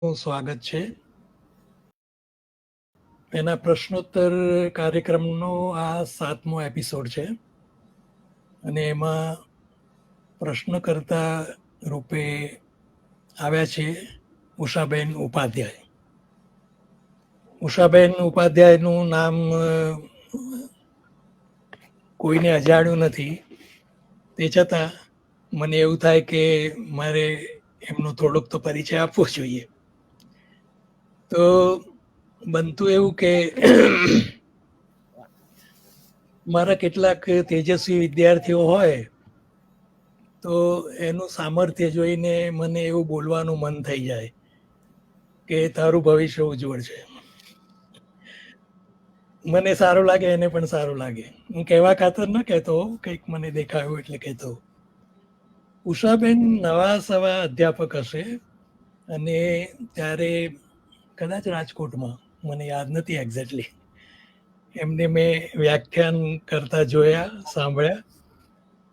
સ્વાગત છે. એના પ્રશ્નોત્તર કાર્યક્રમનો આ 7મો એપિસોડ છે અને એમાં પ્રશ્નકર્તા રૂપે આવ્યા છે ઉષાબેન ઉપાધ્યાય. ઉષાબેન ઉપાધ્યાયનું નામ કોઈને અજાણ્યું નથી, તે છતાં મને એવું થાય કે મારે એમનો થોડોક તો પરિચય આપવો જોઈએ. તો બનતું એવું કે મારા કેટલાક તેજસ્વી વિદ્યાર્થીઓ હોય તો એનું સામર્થ્ય જોઈને મને એવું બોલવાનું મન થઈ જાય કે તારું ભવિષ્ય ઉજ્જવળ છે. મને સારું લાગે, એને પણ સારું લાગે. હું કહેવા ખાતર ન કહેતો, કંઈક મને દેખાયું એટલે કહેતો. ઉષાબેન નવા સવા અધ્યાપક હશે અને ત્યારે કદાચ રાજકોટમાં, મને યાદ નથી એક્ઝેક્ટલી, એમને મેં વ્યાખ્યાન કરતા જોયા, સાંભળ્યા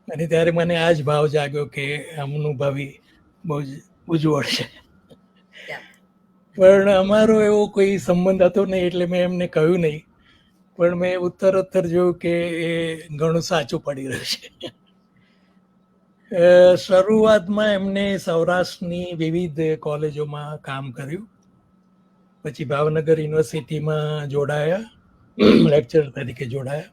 અને ત્યારે મને આ જ ભાવ જાગ્યો કે આમનું ભાવિ બહુ જ ઉજ્જવળ છે. પણ અમારો એવો કોઈ સંબંધ હતો નહીં એટલે મેં એમને કહ્યું નહીં. પણ મેં ઉત્તરોત્તર જોયું કે એ ઘણું સાચું પડી રહ્યું છે. શરૂઆતમાં એમને સૌરાષ્ટ્રની વિવિધ કોલેજોમાં કામ કર્યું. પછી ભાવનગર યુનિવર્સિટીમાં જોડાયા, લેક્ચર તરીકે જોડાયા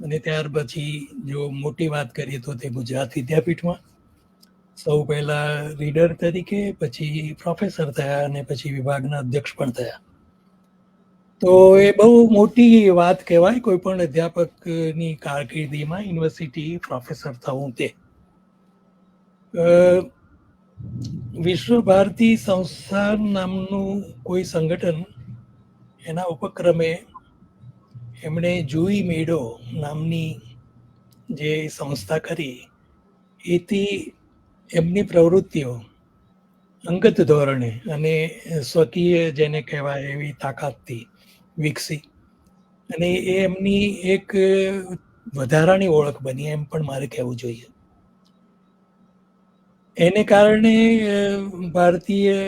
અને ત્યાર પછી જો મોટી વાત કરીએ તો તે ગુજરાત વિદ્યાપીઠમાં સૌ પહેલા રીડર તરીકે, પછી પ્રોફેસર થયા અને પછી વિભાગના અધ્યક્ષ પણ થયા. તો એ બહુ મોટી વાત કહેવાય કોઈ પણ અધ્યાપકની કારકિર્દીમાં યુનિવર્સિટી પ્રોફેસર થવું તે. વિશ્વ ભારતી સંસ્થાન નામનું કોઈ સંગઠન, એના ઉપક્રમે એમણે જુઈ મેળો નામની જે સંસ્થા કરી, એથી એમની પ્રવૃત્તિઓ અંગત ધોરણે અને સ્વકીય જેને કહેવાય એવી તાકાતથી વિકસી અને એ એમની એક વધારાની ઓળખ બની, એમ પણ મારે કહેવું જોઈએ. એને કારણે ભારતીય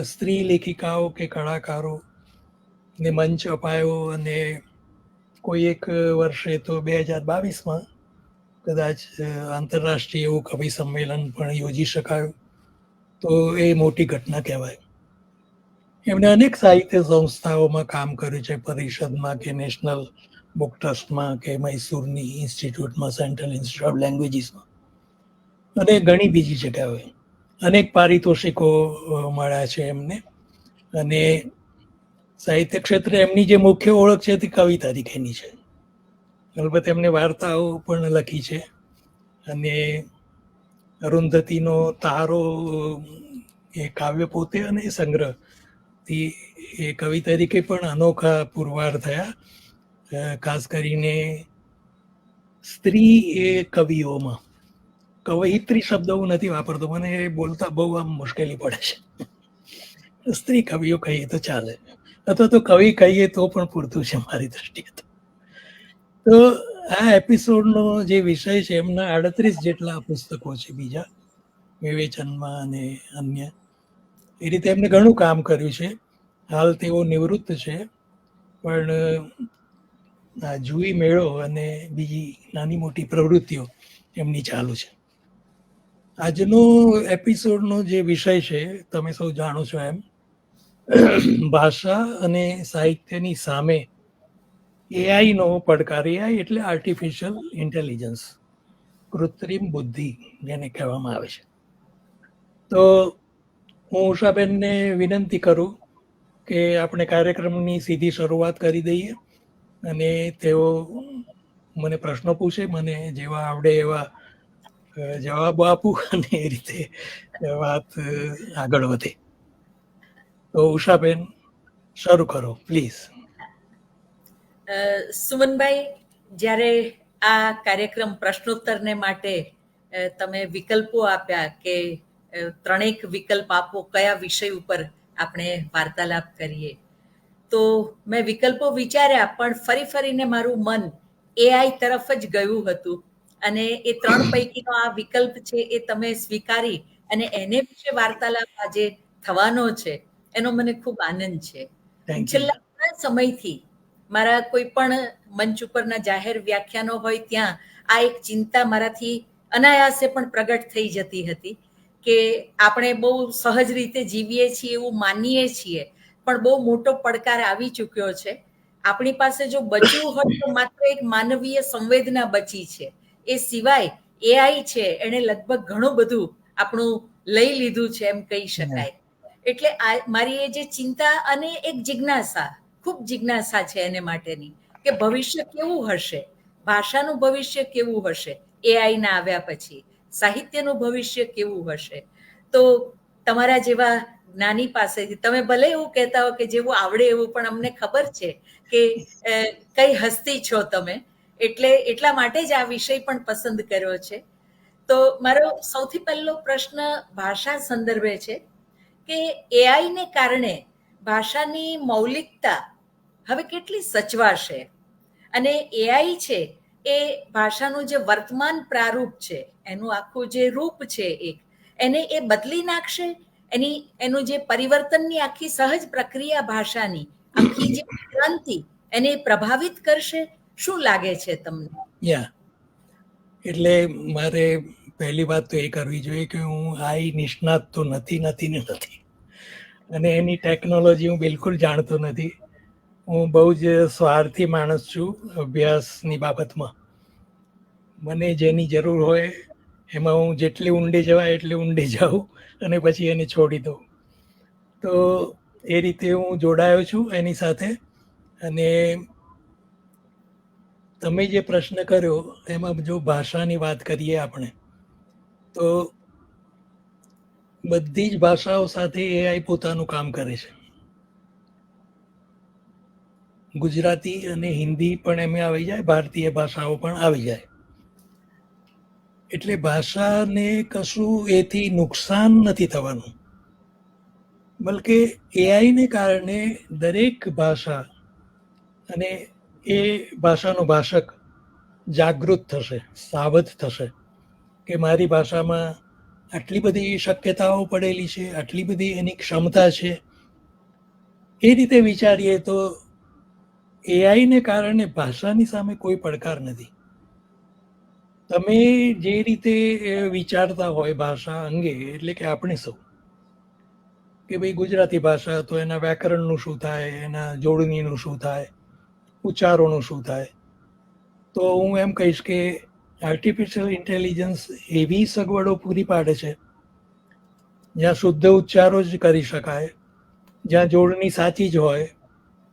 સ્ત્રી લેખિકાઓ કે કલાકારો ને મંચ અપાયો અને કોઈ એક વર્ષે તો 2022માં કદાચ આંતરરાષ્ટ્રીય એવું કવિ સંમેલન પણ યોજી શકાયું. તો એ મોટી ઘટના કહેવાય. એમણે અનેક સાહિત્ય સંસ્થાઓમાં કામ કર્યું છે, પરિષદમાં કે નેશનલ બુક ટ્રસ્ટમાં કે મૈસૂરની ઇન્સ્ટિટ્યૂટમાં, સેન્ટ્રલ ઇન્સ્ટિટ્યૂટ ઓફ લેંગ્વેજીસમાં અને ઘણી બીજી જગ્યાએ અનેક પારિતોષિકો મળ્યા છે એમને. અને સાહિત્ય ક્ષેત્રે એમની જે મુખ્ય ઓળખ છે તે કવિ તરીકેની છે. અલબત્ત એમને વાર્તાઓ પણ લખી છે અને અરુંધતીનો તારો એ કાવ્ય પોતે અને સંગ્રહથી એ કવિ તરીકે પણ અનોખા પુરવાર થયા. ખાસ કરીને સ્ત્રી એ કવિઓમાં, કવયિત્રી શબ્દ હું નથી વાપરતો, મને એ બોલતા બહુ આમ મુશ્કેલી પડે છે. સ્ત્રી કવિઓ કહીએ તો ચાલે, અથવા તો કવિ કહીએ તો પણ પૂરતું છે મારી દ્રષ્ટિએ. તો આ એપિસોડનો જે વિષય છે, એમના 38 જેટલા પુસ્તકો છે બીજા, વિવેચનમાં અને અન્ય. એ રીતે એમને ઘણું કામ કર્યું છે. હાલ તેઓ નિવૃત્ત છે, પણ આ જુઈ મેળો અને બીજી નાની મોટી પ્રવૃત્તિઓ એમની ચાલુ છે. આજનો એપિસોડનો જે વિષય છે, તમે સૌ જાણો છો એમ, ભાષા અને સાહિત્યની સામે એઆઈનો પડકાર. એઆઈ એટલે આર્ટિફિશિયલ ઇન્ટેલિજન્સ, કૃત્રિમ બુદ્ધિ જેને કહેવામાં આવે છે. તો હું ઉષાબેનને વિનંતી કરું કે આપણે કાર્યક્રમની સીધી શરૂઆત કરી દઈએ અને તેઓ મને પ્રશ્નો પૂછે, મને જેવા આવડે એવા જવાબ આપું અને એ રીતે વાત આગળ વધે. તો ઉષાબેન શરૂ કરો પ્લીઝ. સુમનભાઈ, જ્યારે આ કાર્યક્રમ પ્રશ્નોત્તરને માટે તમે વિકલ્પો આપ્યા કે ત્રણેક વિકલ્પ આપો કયા વિષય ઉપર આપણે વાર્તાલાપ કરીએ, તો મેં વિકલ્પો વિચાર્યા, પણ ફરી ફરીને મારું મન એઆઈ તરફ જ ગયું હતું અને એ ત્રણ પૈકીનો આ વિકલ્પ છે એ તમે સ્વીકારી અને એને વિશે વાર્તાલાપ આજે થવાનો છે એનો મને ખૂબ આનંદ છે. Thank you. છેલ્લા ઘણા સમયથી મારા કોઈ પણ મંચ ઉપરના જાહેર વ્યાખ્યાનો હોય ત્યાં આ એક ચિંતા મારાથી અનાયાસે પણ પ્રગટ થઈ જતી હતી કે આપણે બહુ સહજ રીતે જીવીએ છીએ એવું માનીએ છીએ, પણ બહુ મોટો પડકાર આવી ચૂક્યો છે. આપણી પાસે જો બચ્યું હોય તો માત્ર એક માનવીય સંવેદના બચી છે. એ સિવાય એઆઈ છે એણે લગભગ ઘણું બધું આપણું લઈ લીધું છે એમ કહી શકાય. એટલે આ મારી એ જે ચિંતા અને એક જિજ્ઞાસા, ખૂબ જિજ્ઞાસા છે એને માટેની કે ભવિષ્ય કેવું હશે, ભાષાનું ભવિષ્ય કેવું હશે એઆઈ ના આવ્યા પછી, સાહિત્યનું ભવિષ્ય કેવું હશે. તો તમારા જેવા જ્ઞાની પાસેથી, તમે ભલે એવું કહેતા હો કે જેવું આવડે એવું, પણ અમને ખબર છે કે કઈ હસ્તી છો તમે, એટલે એટલા માટે જ આ વિષય પણ પસંદ કર્યો છે. તો મારો સૌથી પહેલો પ્રશ્ન ભાષા સંદર્ભે છે કે એઆઈને કારણે ભાષાની મૌલિકતા હવે કેટલી સચવાશે, અને એઆઈ છે એ ભાષાનું જે વર્તમાન પ્રારૂપ છે, એનું આખું જે રૂપ છે એને એ બદલી નાખશે, એનું જે પરિવર્તનની આખી સહજ પ્રક્રિયા ભાષાની આખી જે ક્રાંતિ એને પ્રભાવિત કરશે. શું લાગે છે તમને? એટલે મારે પહેલી વાત તો એ કરવી જોઈએ કે હું આઈ નિષ્ણાત તો નથી, અને એની ટેકનોલોજી હું બિલકુલ જાણતો નથી. હું બહુ જ સ્વાર્થી માણસ છું અભ્યાસની બાબતમાં. મને જેની જરૂર હોય એમાં હું જેટલી ઊંડે જવાય એટલી ઊંડે જાઉં અને પછી એને છોડી દઉં. તો એ રીતે હું જોડાયો છું એની સાથે. અને તમે જે પ્રશ્ન કર્યો એમાં જો ભાષાની વાત કરીએ આપણે, તો બધી જ ભાષાઓ સાથે એઆઈ પોતાનું કામ કરે છે. ગુજરાતી અને હિન્દી પણ એમાં આવી જાય, ભારતીય ભાષાઓ પણ આવી જાય. એટલે ભાષાને કશું એથી નુકસાન નથી થવાનું, બલકે એઆઈને કારણે દરેક ભાષા અને એ ભાષાનો ભાષક જાગૃત થશે, સાવધ થશે કે મારી ભાષામાં આટલી બધી શક્યતાઓ પડેલી છે, આટલી બધી એની ક્ષમતા છે. એ રીતે વિચારીએ તો એઆઈને કારણે ભાષાની સામે કોઈ પડકાર નથી. તમે જે રીતે વિચારતા હોય ભાષા અંગે, એટલે કે આપણે સૌ, કે ભાઈ ગુજરાતી ભાષા તો એના વ્યાકરણનું શું થાય, એના જોડણીનું શું થાય, ઉચ્ચારોનું શું થાય, તો હું એમ કહીશ કે આર્ટિફિશિયલ ઇન્ટેલિજન્સ એવી સગવડો પૂરી પાડે છે જ્યાં શુદ્ધ ઉચ્ચારો જ કરી શકાય, જ્યાં જોડણી સાચી જ હોય,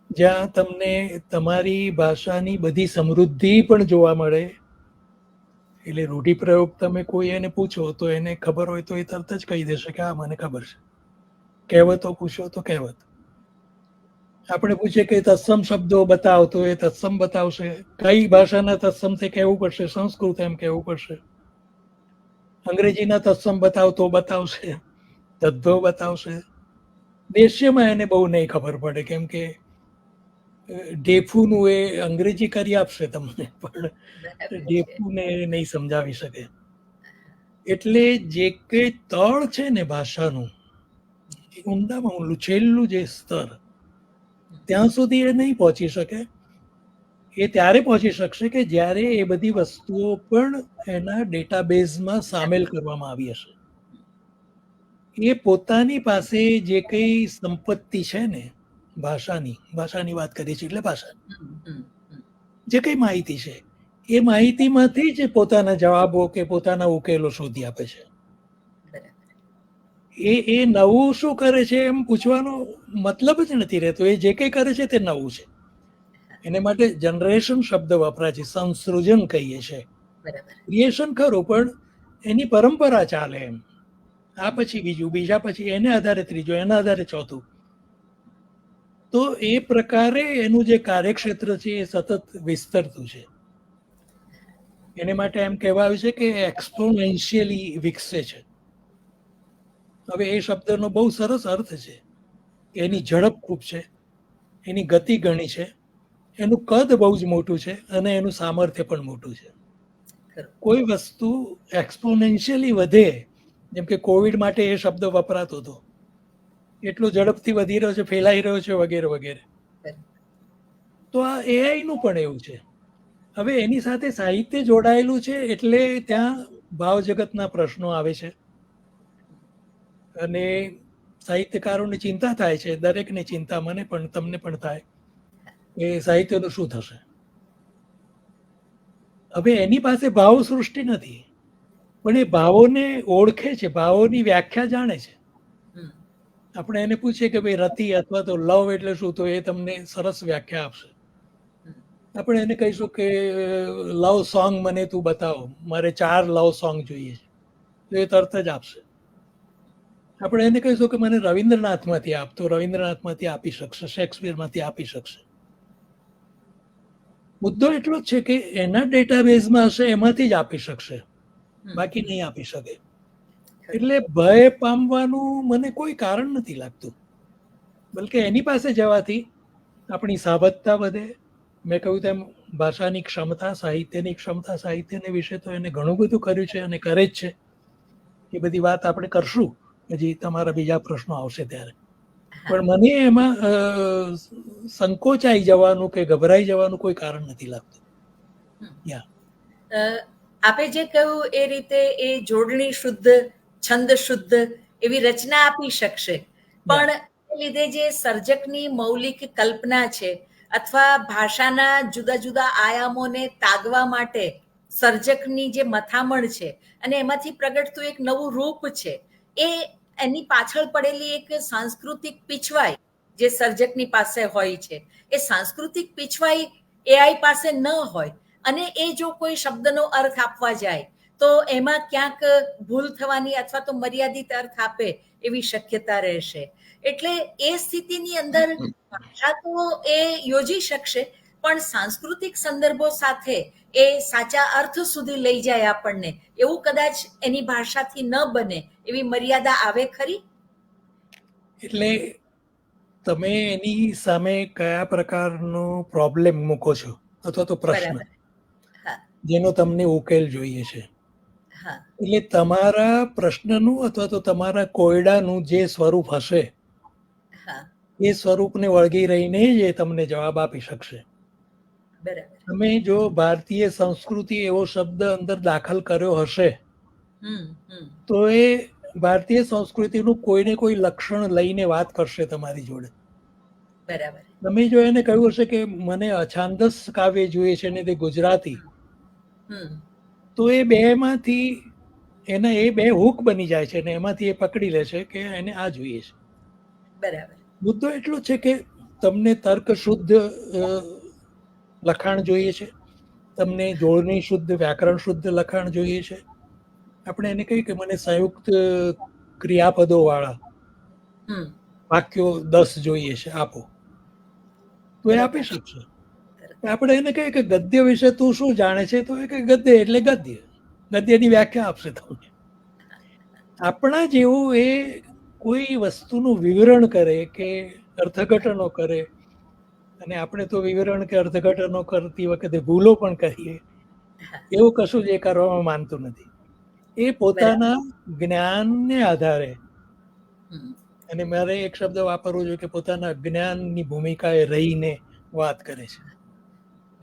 જ્યાં તમને તમારી ભાષાની બધી સમૃદ્ધિ પણ જોવા મળે. એટલે રૂઢિપ્રયોગ તમે કોઈ એને પૂછો તો એને ખબર હોય તો એ તરત જ કહી દેશે કે હા મને ખબર છે. કહેવતો પૂછો તો કહેવત. આપણે પૂછીએ કે તત્સમ શબ્દો બતાવો તો એ તત્સમ બતાવશે. કઈ ભાષાના તત્સમથી કહેવું પડશે? સંસ્કૃત એમ કહેવું પડશે. અંગ્રેજીના તત્સમ બતાવો તો બતાવશે, તદ્ભવ બતાવશે. દેશ્યમાં એને બહુ નહીં ખબર પડે, કેમ કે ડેફુનું એ અંગ્રેજી કરી આપશે તમને, પણ ડેફુને નહીં સમજાવી શકે. એટલે જે કંઈ તળ છે ને ભાષાનું, ઊંડામાં ઊંડું છેલ્લું જે સ્તર, ત્યાં સુધી એ નહીં પહોંચી શકે. એ ત્યારે પહોંચી શકશે કે જ્યારે એ બધી વસ્તુઓ પણ એના ડેટાબેઝમાં સામેલ કરવામાં આવી હશે. એ પોતાની પાસે જે કંઈ સંપત્તિ છે ને ભાષાની વાત કરીએ છીએ એટલે ભાષા, જે કંઈ માહિતી છે એ માહિતીમાંથી જ પોતાના જવાબો કે પોતાના ઉકેલો શોધી આપે છે. એ નવું શું કરે છે એમ પૂછવાનો મતલબ જ નથી રહેતો. એ જે કંઈ કરે છે તે નવું છે. એને માટે જનરેશન શબ્દ વપરાય છે, સંસૃજન કહીએ છીએ. ક્રિએશન ખરું, પણ એની પરંપરા ચાલે એમ. આ પછી બીજું, બીજા પછી એને આધારે ત્રીજું, એના આધારે ચોથું. તો એ પ્રકારે એનું જે કાર્યક્ષેત્ર છે એ સતત વિસ્તરતું છે. એને માટે એમ કહેવાયું છે કે એક્સપોનેન્શિયલી વિકસે છે. હવે એ શબ્દનો બહુ સરસ અર્થ છે કે એની ઝડપ ખૂબ છે, એની ગતિ ઘણી છે, એનું કદ બહુ જ મોટું છે અને એનું સામર્થ્ય પણ મોટું છે. કોઈ વસ્તુ એક્સપોનેન્શિયલી વધે, જેમ કે કોવિડ માટે એ શબ્દ વપરાતો હતો, એટલો ઝડપથી વધી રહ્યો છે, ફેલાઈ રહ્યો છે, વગેરે વગેરે. તો આ એઆઈ નું પણ એવું છે. હવે એની સાથે સાહિત્ય જોડાયેલું છે એટલે ત્યાં ભાવ જગતના પ્રશ્નો આવે છે અને સાહિત્યકારોની ચિંતા થાય છે, દરેકની ચિંતા, મને પણ તમને પણ થાય કે સાહિત્યનું શું થશે. હવે એની પાસે ભાવ સૃષ્ટિ નથી, પણ એ ભાવોને ઓળખે છે, ભાવોની વ્યાખ્યા જાણે છે. આપણે એને પૂછીએ કે ભાઈ રતિ અથવા તો લવ એટલે શું, તો એ તમને સરસ વ્યાખ્યા આપશે. આપણે એને કહીશું કે લવ સોંગ મને તું બતાવો, મારે 4 લવ સોંગ જોઈએ છે, તો એ તરત જ આપશે. આપણે એને કહીશું કે મને રવિન્દ્રનાથમાંથી આપ, તો રવિન્દ્રનાથમાંથી આપી શકશે, શેક્સપિયરમાંથી આપી શકશે. મુદ્દો એટલો જ છે કે એના ડેટાબેઝમાં હશે એમાંથી જ આપી શકશે, બાકી નહીં આપી શકે. એટલે ભય પામવાનું મને કોઈ કારણ નથી લાગતું, બલકે એની પાસે જવાથી આપણી સાબતતા વધે. મેં કહ્યું તેમ ભાષાની ક્ષમતા, સાહિત્યની ક્ષમતા, સાહિત્યને વિશે તો એને ઘણું બધું કર્યું છે અને કરે જ છે. એ બધી વાત આપણે કરશું હજી, તમારા બીજા પ્રશ્નો આવશે ત્યારે. પણ મને એમાં સંકોચાઈ જવાનું કે ગભરાઈ જવાનું કોઈ કારણ નથી લાગતું. આપે જે કહ્યું એ રીતે એ જોડણી શુદ્ધ, છંદ શુદ્ધ એવી રચના આપી શકશે, પણ લીધે જે સર્જકની મૌલિક કલ્પના છે અથવા ભાષાના જુદા જુદા આયામોને તાગવા માટે સર્જકની જે મથામણ છે અને એમાંથી પ્રગટતું એક નવું રૂપ છે, એ એની પાછળ પડેલી એક સાંસ્કૃતિક પીછવાઈ જે સર્જકની પાસે હોય છે, એ સાંસ્કૃતિક પીછવાઈ એઆઈ પાસે ન હોય અને એ જો કોઈ શબ્દનો અર્થ આપવા જાય તો એમાં ક્યાંક ભૂલ થવાની અથવા તો મર્યાદિત અર્થ આપે એવી શક્યતા રહેશે. એટલે એ સ્થિતિની અંદર ભાષા તો એ યોજી શકશે, પણ સાંસ્કૃતિક સંદર્ભો સાથે એ સાચા અર્થ સુધી લઈ જાય આપણને એવું કદાચ એની ભાષાથી ન બને એવી મર્યાદા આવે ખરી? એટલે તમે એની સામે કયા પ્રકારનો પ્રોબ્લેમ મૂકો છો અથવા તો પ્રશ્ન જેનો તમને ઉકેલ જોઈએ છે. એટલે તમારા પ્રશ્નનું અથવા તો તમારા કોયડાનું જે સ્વરૂપ હશે એ સ્વરૂપને વળગી રહીને જ એ તમને જવાબ આપી શકશે. તમે જો ભારતીય સંસ્કૃતિ એવો શબ્દ અંદર દાખલ કર્યો હશે તો એ ભારતીય સંસ્કૃતિનું કોઈને કોઈ લક્ષણ લઈને વાત કરશે તમારી જોડે. બરાબર. તમે જો એને કહ્યું હશે કે મને અછાંદસ કાવ્ય જોઈએ છે ને તે ગુજરાતી, તો એ બેમાંથી એના એ બે હુક બની જાય છે ને એમાંથી એ પકડી લે છે કે એને આ જોઈએ છે. બરાબર. મુદ્દો એટલો છે કે તમને તર્ક શુદ્ધ લખાણ જોઈએ છે, તમને જોડણી શુદ્ધ, વ્યાકરણ શુદ્ધ લખાણ જોઈએ છે. આપણે એને કહીએ કે મને સંયુક્ત ક્રિયાપદો વાળા વાક્યો 10 જોઈએ છે, આપો, તો એ આપી શકશે. આપણે એને કહીએ કે ગદ્ય વિશે તું શું જાણે છે, તો એ કે ગદ્ય એટલે ગદ્ય, ગદ્યની વ્યાખ્યા આપશે તમને. આપણા જેવું એ કોઈ વસ્તુનું વિવરણ કરે કે અર્થઘટનો કરે, અને આપણે તો વિવરણ કે અર્થઘટનો કરતી વખતે ભૂલો પણ કરીએ, એવું કશું જ એ કરવામાં માનતું નથી. એ પોતાના જ્ઞાનને આધારે, અને મારે એક શબ્દ વાપરવો જોઈએ કે પોતાના જ્ઞાનની ભૂમિકાએ રહીને વાત કરે છે.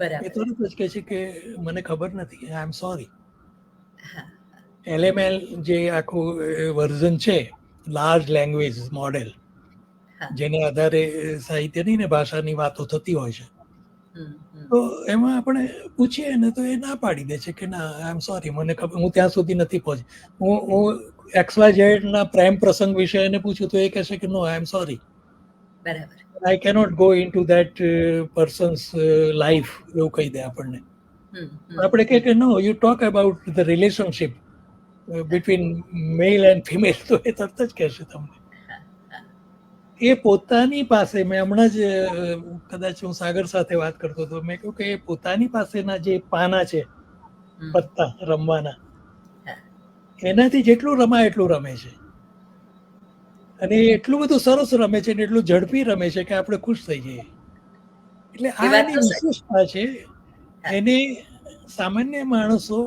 એ તરત જ કહે છે કે મને ખબર નથી, આઈ એમ સોરી. LML જે આખું વર્ઝન છે, લાર્જ લેંગ્વેજ મોડેલ, જેને આધારે સાહિત્યની ને ભાષાની વાતો થતી હોય છે, તો એમાં આપણે પૂછીએ ને તો એ ના પાડી દે છે કે ના, આઈ એમ સોરી, મને ખબર, હું ત્યાં સુધી નથી પહોંચી. હું XYZ ના પ્રેમ પ્રસંગ વિશે એને પૂછું તો એ કહેશે કે નો, આઈ એમ સોરી, બરાબર, I cannot go into that person's life, એવું કહી દે આપણને. આપણે કહે કે no, you talk about the relationship between male and female, તો એ તરત જ કહેશે તમને. એ પોતાની પાસે, મેં હમણાં જ કદાચ હું સાગર સાથે વાત કરતો હતો, મેં કહ્યું કે એ પોતાની પાસેના જે પાના છે પત્તા રમવાના, એનાથી જેટલું રમાય એટલું રમે છે, અને એટલું બધું સરસ રમે છે ને એટલું ઝડપી રમે છે કે આપણે ખુશ થઈ જઈએ. એટલે આ એની વિશેષતા છે. એને સામાન્ય માણસો,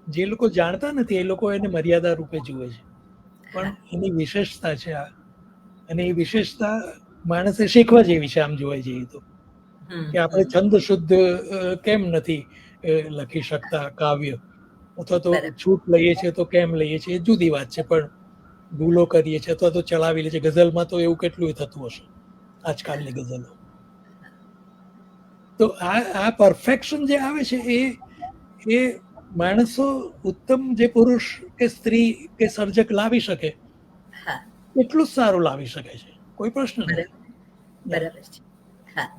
જે લોકો જાણતા નથી, એ લોકો એને મર્યાદા રૂપે જુએ છે, પણ એની વિશેષતા છે આ. અને એ વિશેષતા માણસે શીખવા જેવી છે આમ જોવા જઈએ તો, કે આપણે છંદ શુદ્ધ કેમ નથી લખી શકતા કાવ્ય, અથવા તો છૂટ લઈએ છીએ તો કેમ લઈએ છીએ એ જુદી વાત છે, પણ ભૂલો કરીએ છીએ અથવા તો ચલાવી લે છે. ગઝલમાં તો એવું કેટલું થતું હશે આજકાલની ગઝલો. તો આ પરફેક્શન જે આવે છે એ માણસો ઉત્તમ જે પુરુષ કે સ્ત્રી કે સર્જક લાવી શકે એટલું જ સારું લાવી શકે છે, કોઈ પ્રશ્ન નથી. બરાબર છે.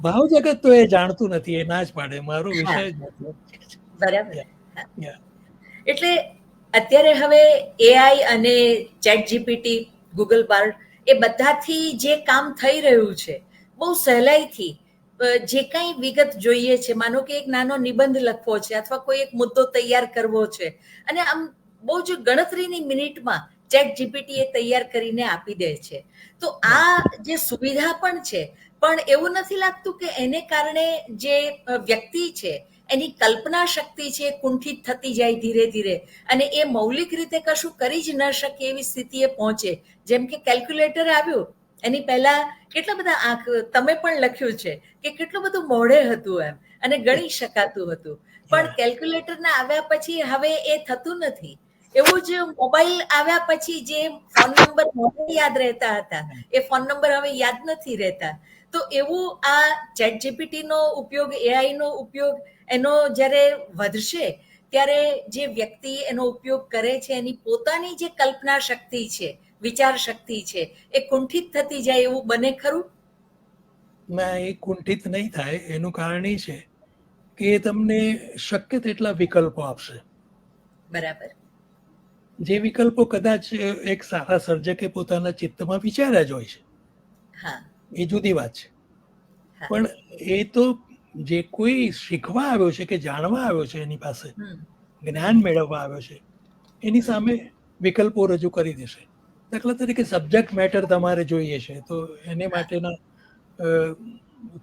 ભાવ જગત તો એ જાણતું નથી, એ ના જ પાડે, મારો વિષય જ નથી. બરાબર. એટલે અત્યારે હવે એઆઈ અને ચેટ જીપીટી, ગૂગલ બાર્ડ એ બધાથી જે કામ થઈ રહ્યું છે બહુ સહેલાઈથી જે કંઈ વિગત જોઈએ છે, માનો કે એક નાનો નિબંધ લખવો છે અથવા કોઈ એક મુદ્દો તૈયાર કરવો છે, અને આમ બહુ જ ગણતરીની મિનિટમાં ચેટ જીપીટી એ તૈયાર કરીને આપી દે છે. તો આ જે સુવિધા પણ છે, પણ એવું નથી લાગતું કે એને કારણે જે વ્યક્તિ છે એની કલ્પના શક્તિ છે કુંઠિત થતી જાય ધીરે ધીરે, અને એ મૌલિક રીતે કશું કરી જ ન શકે એવી સ્થિતિએ પહોંચે? જેમ કે કેલ્ક્યુલેટર આવ્યું એની પહેલા કેટલા બધા આંક, તમે પણ લખ્યું છે કે કેટલું બધું મોઢે હતું એમ, અને ગણી શકાતું હતું, પણ કેલ્ક્યુલેટરના આવ્યા પછી હવે એ થતું નથી. એવું જ મોબાઈલ આવ્યા પછી જે ફોન નંબર મોઢે યાદ રહેતા હતા એ ફોન નંબર હવે યાદ નથી રહેતા. તો એવું આ ચેટ જીપીટી નો ઉપયોગ, એઆઈ નો ઉપયોગ એનો જ્યારે વધશે ત્યારે જે વ્યક્તિ એનો ઉપયોગ કરે છે એની પોતાની જે કલ્પના શક્તિ છે, વિચાર શક્તિ છે, એ કુંઠિત થતી જાય એવું બને ખરું? ના, એ કુંઠિત નહીં થાય. એનું કારણ એ છે કે એ તમને શક્ય તેટલા વિકલ્પો આપશે. બરાબર. જે વિકલ્પો કદાચ એક સારા સર્જકે પોતાના ચિત્તમાં વિચાર્યા જ હોય છે, એ જુદી વાત છે. પણ એ તો જે કોઈ શીખવા આવ્યો છે કે જાણવા આવ્યો છે, એની પાસે જ્ઞાન મેળવવા આવ્યો છે, એની સામે વિકલ્પો રજૂ કરી દેશે. દાખલા તરીકે સબ્જેક્ટ મેટર તમારે જોઈએ છે, તો એને માટેના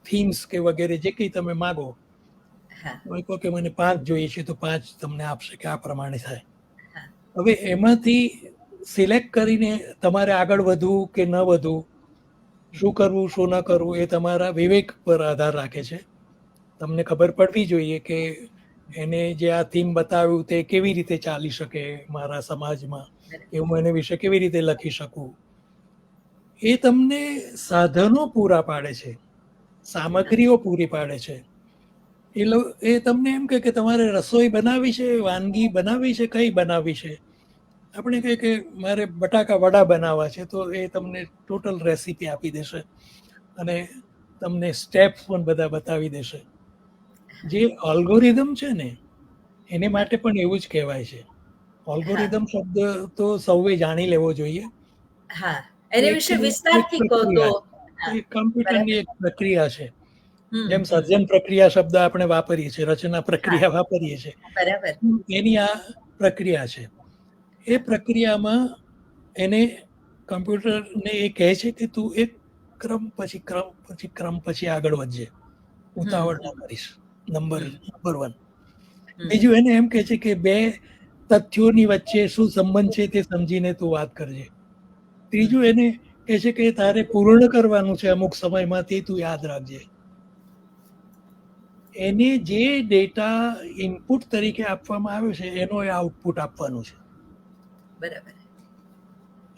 થીમ્સ કે વગેરે જે કંઈ તમે માગો, કહો કે મને 5 જોઈએ છે, તો 5 તમને આપશે કે આ પ્રમાણે થાય. હવે એમાંથી સિલેક્ટ કરીને તમારે આગળ વધવું કે ન વધવું, શું કરવું શું ન કરવું, એ તમારા વિવેક પર આધાર રાખે છે. તમને ખબર પડવી જોઈએ કે એને જે આ થીમ બતાવ્યું તે કેવી રીતે ચાલી શકે મારા સમાજમાં, એવું એને વિશે કેવી રીતે લખી શકું. એ તમને સાધનો પૂરા પાડે છે, સામગ્રીઓ પૂરી પાડે છે. એ તમને એમ કે તમારે રસોઈ બનાવી છે, વાનગી બનાવી છે, કઈ બનાવી છે. આપણે કહે કે મારે બટાકા વડા બનાવવા છે, તો એ તમને ટોટલ રેસીપી આપી દેશે અને તમને સ્ટેપ્સ પણ બધા બતાવી દેશે. જે ઓલ્ગોરિધમ છે ને, એને માટે પણ એવું જ કહેવાય છે. ઓલ્ગોરિધમ શબ્દ તો સૌએ જાણી લેવો જોઈએ. હા, એના વિશે વિસ્તારથી કહો તો. એ કમ્પ્યુટરની એક પ્રક્રિયા છે. જેમ સર્જન પ્રક્રિયા શબ્દ આપણે વાપરીએ છીએ, રચના પ્રક્રિયા વાપરીએ છીએ, એની આ પ્રક્રિયા છે. એ પ્રક્રિયામાં એને કમ્પ્યુટરને એ કહે છે કે તું એક ક્રમ પછી ક્રમ પછી ક્રમ પછી આગળ વધજે, ઉતાવળ ના કરીશ. નંબર 1. બીજું એને એમ કહે છે કે 2 તથ્યોની વચ્ચે શું સંબંધ છે તે સમજીને તું વાત કરજે. ત્રીજું એને કહે છે કે તારે પૂર્ણ કરવાનું છે અમુક સમયમાંથી, તું યાદ રાખજે. એને જે ડેટા ઇનપુટ તરીકે આપવામાં આવ્યો છે એનો એ આઉટપુટ આપવાનું છે. બરાબર.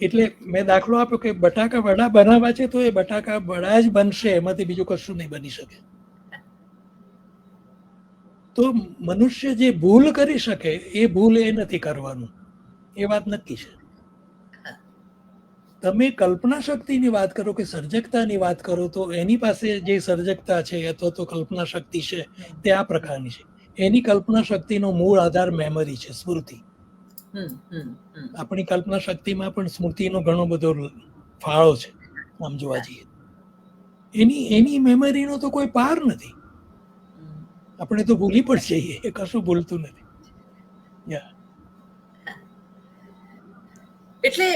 એટલે મેં દાખલો આપ્યો કે બટાકા વડા બનાવવા છે, તો એ બટાકા વડા જ બનશે, એમાંથી બીજું કશું નહીં બની શકે. તો મનુષ્ય જે ભૂલ કરી શકે એ ભૂલ એ નથી કરવાનું, એ વાત નક્કી છે. તમે કલ્પના શક્તિની વાત કરો કે સર્જકતાની વાત કરો, તો એની પાસે જે સર્જકતા છે અથવા તો કલ્પના શક્તિ છે તે આ પ્રકારની છે. એની કલ્પના શક્તિનો મૂળ આધાર મેમરી છે, સ્મૃતિ. આપણી કલ્પના શક્તિમાં પણ સ્મૃતિનો ઘણો બધો ફાળો છે આમ જોવા જઈએ. એની મેમરીનો તો કોઈ પાર નથી. આપણે તો ભૂલી પણ જઈએ, એ કશું ભૂલતું નથી. એટલે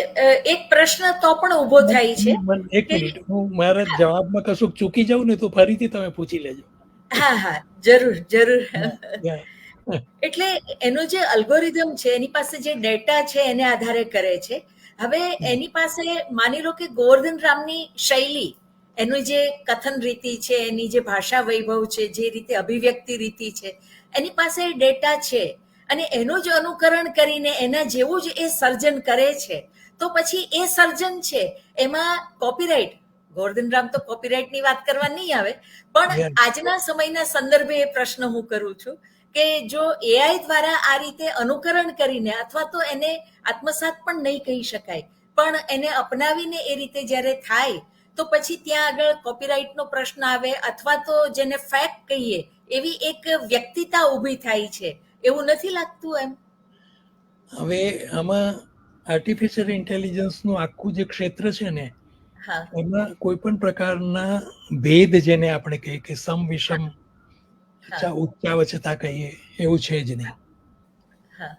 એક પ્રશ્ન તો પણ ઉભો થાય છે. એક મિનિટ, હું મારા જવાબમાં કશું ચૂકી જાઉં ને તો ફરીથી તમે પૂછી લેજો. હા, જરૂર જરૂર. એટલે એનો જે અલ્ગોરિધમ છે એની પાસે જે ડેટા છે એને આધારે કરે છે. હવે એની પાસે માની લો કે ગોવર્ધન રામની શૈલી, એનું જે કથન રીતિ છે, એની જે ભાષા વૈભવ છે, જે રીતે અભિવ્યક્તિ રીતિ છે, એની પાસે ડેટા છે અને એનું જ અનુકરણ કરીને એના જેવું જ એ સર્જન કરે છે, તો પછી એ સર્જન છે એમાં કોપીરાઇટ, ગોવર્ધન રામ તો કોપીરાઇટની વાત કરવા નહીં આવે, પણ આજના સમયના સંદર્ભે એ પ્રશ્ન હું કરું છું કે જો એઆઈ દ્વારા આ રીતે અનુકરણ કરીને, અથવા તો એને આત્મસાત પણ નહીં કહી શકાય, પણ એને અપનાવીને એ રીતે જ્યારે થાય, તો પછી ત્યાં આગળ કોપીરાઇટનો પ્રશ્ન આવે, અથવા તો જેને ફેક્ટ કહીએ એવી એક વ્યક્તિતા ઊભી થાય છે, એવું નથી લાગતું એમ? હવે આમાં આર્ટિફિશિયલ ઇન્ટેલિજન્સનું આખું જે ક્ષેત્ર છે ને, હા એમાં કોઈ પણ પ્રકારના ભેદ, જેને આપણે કહીએ કે સમ વિષમ ઉચ્ચાવચતા કહીએ, એવું છે જ નહીં. હા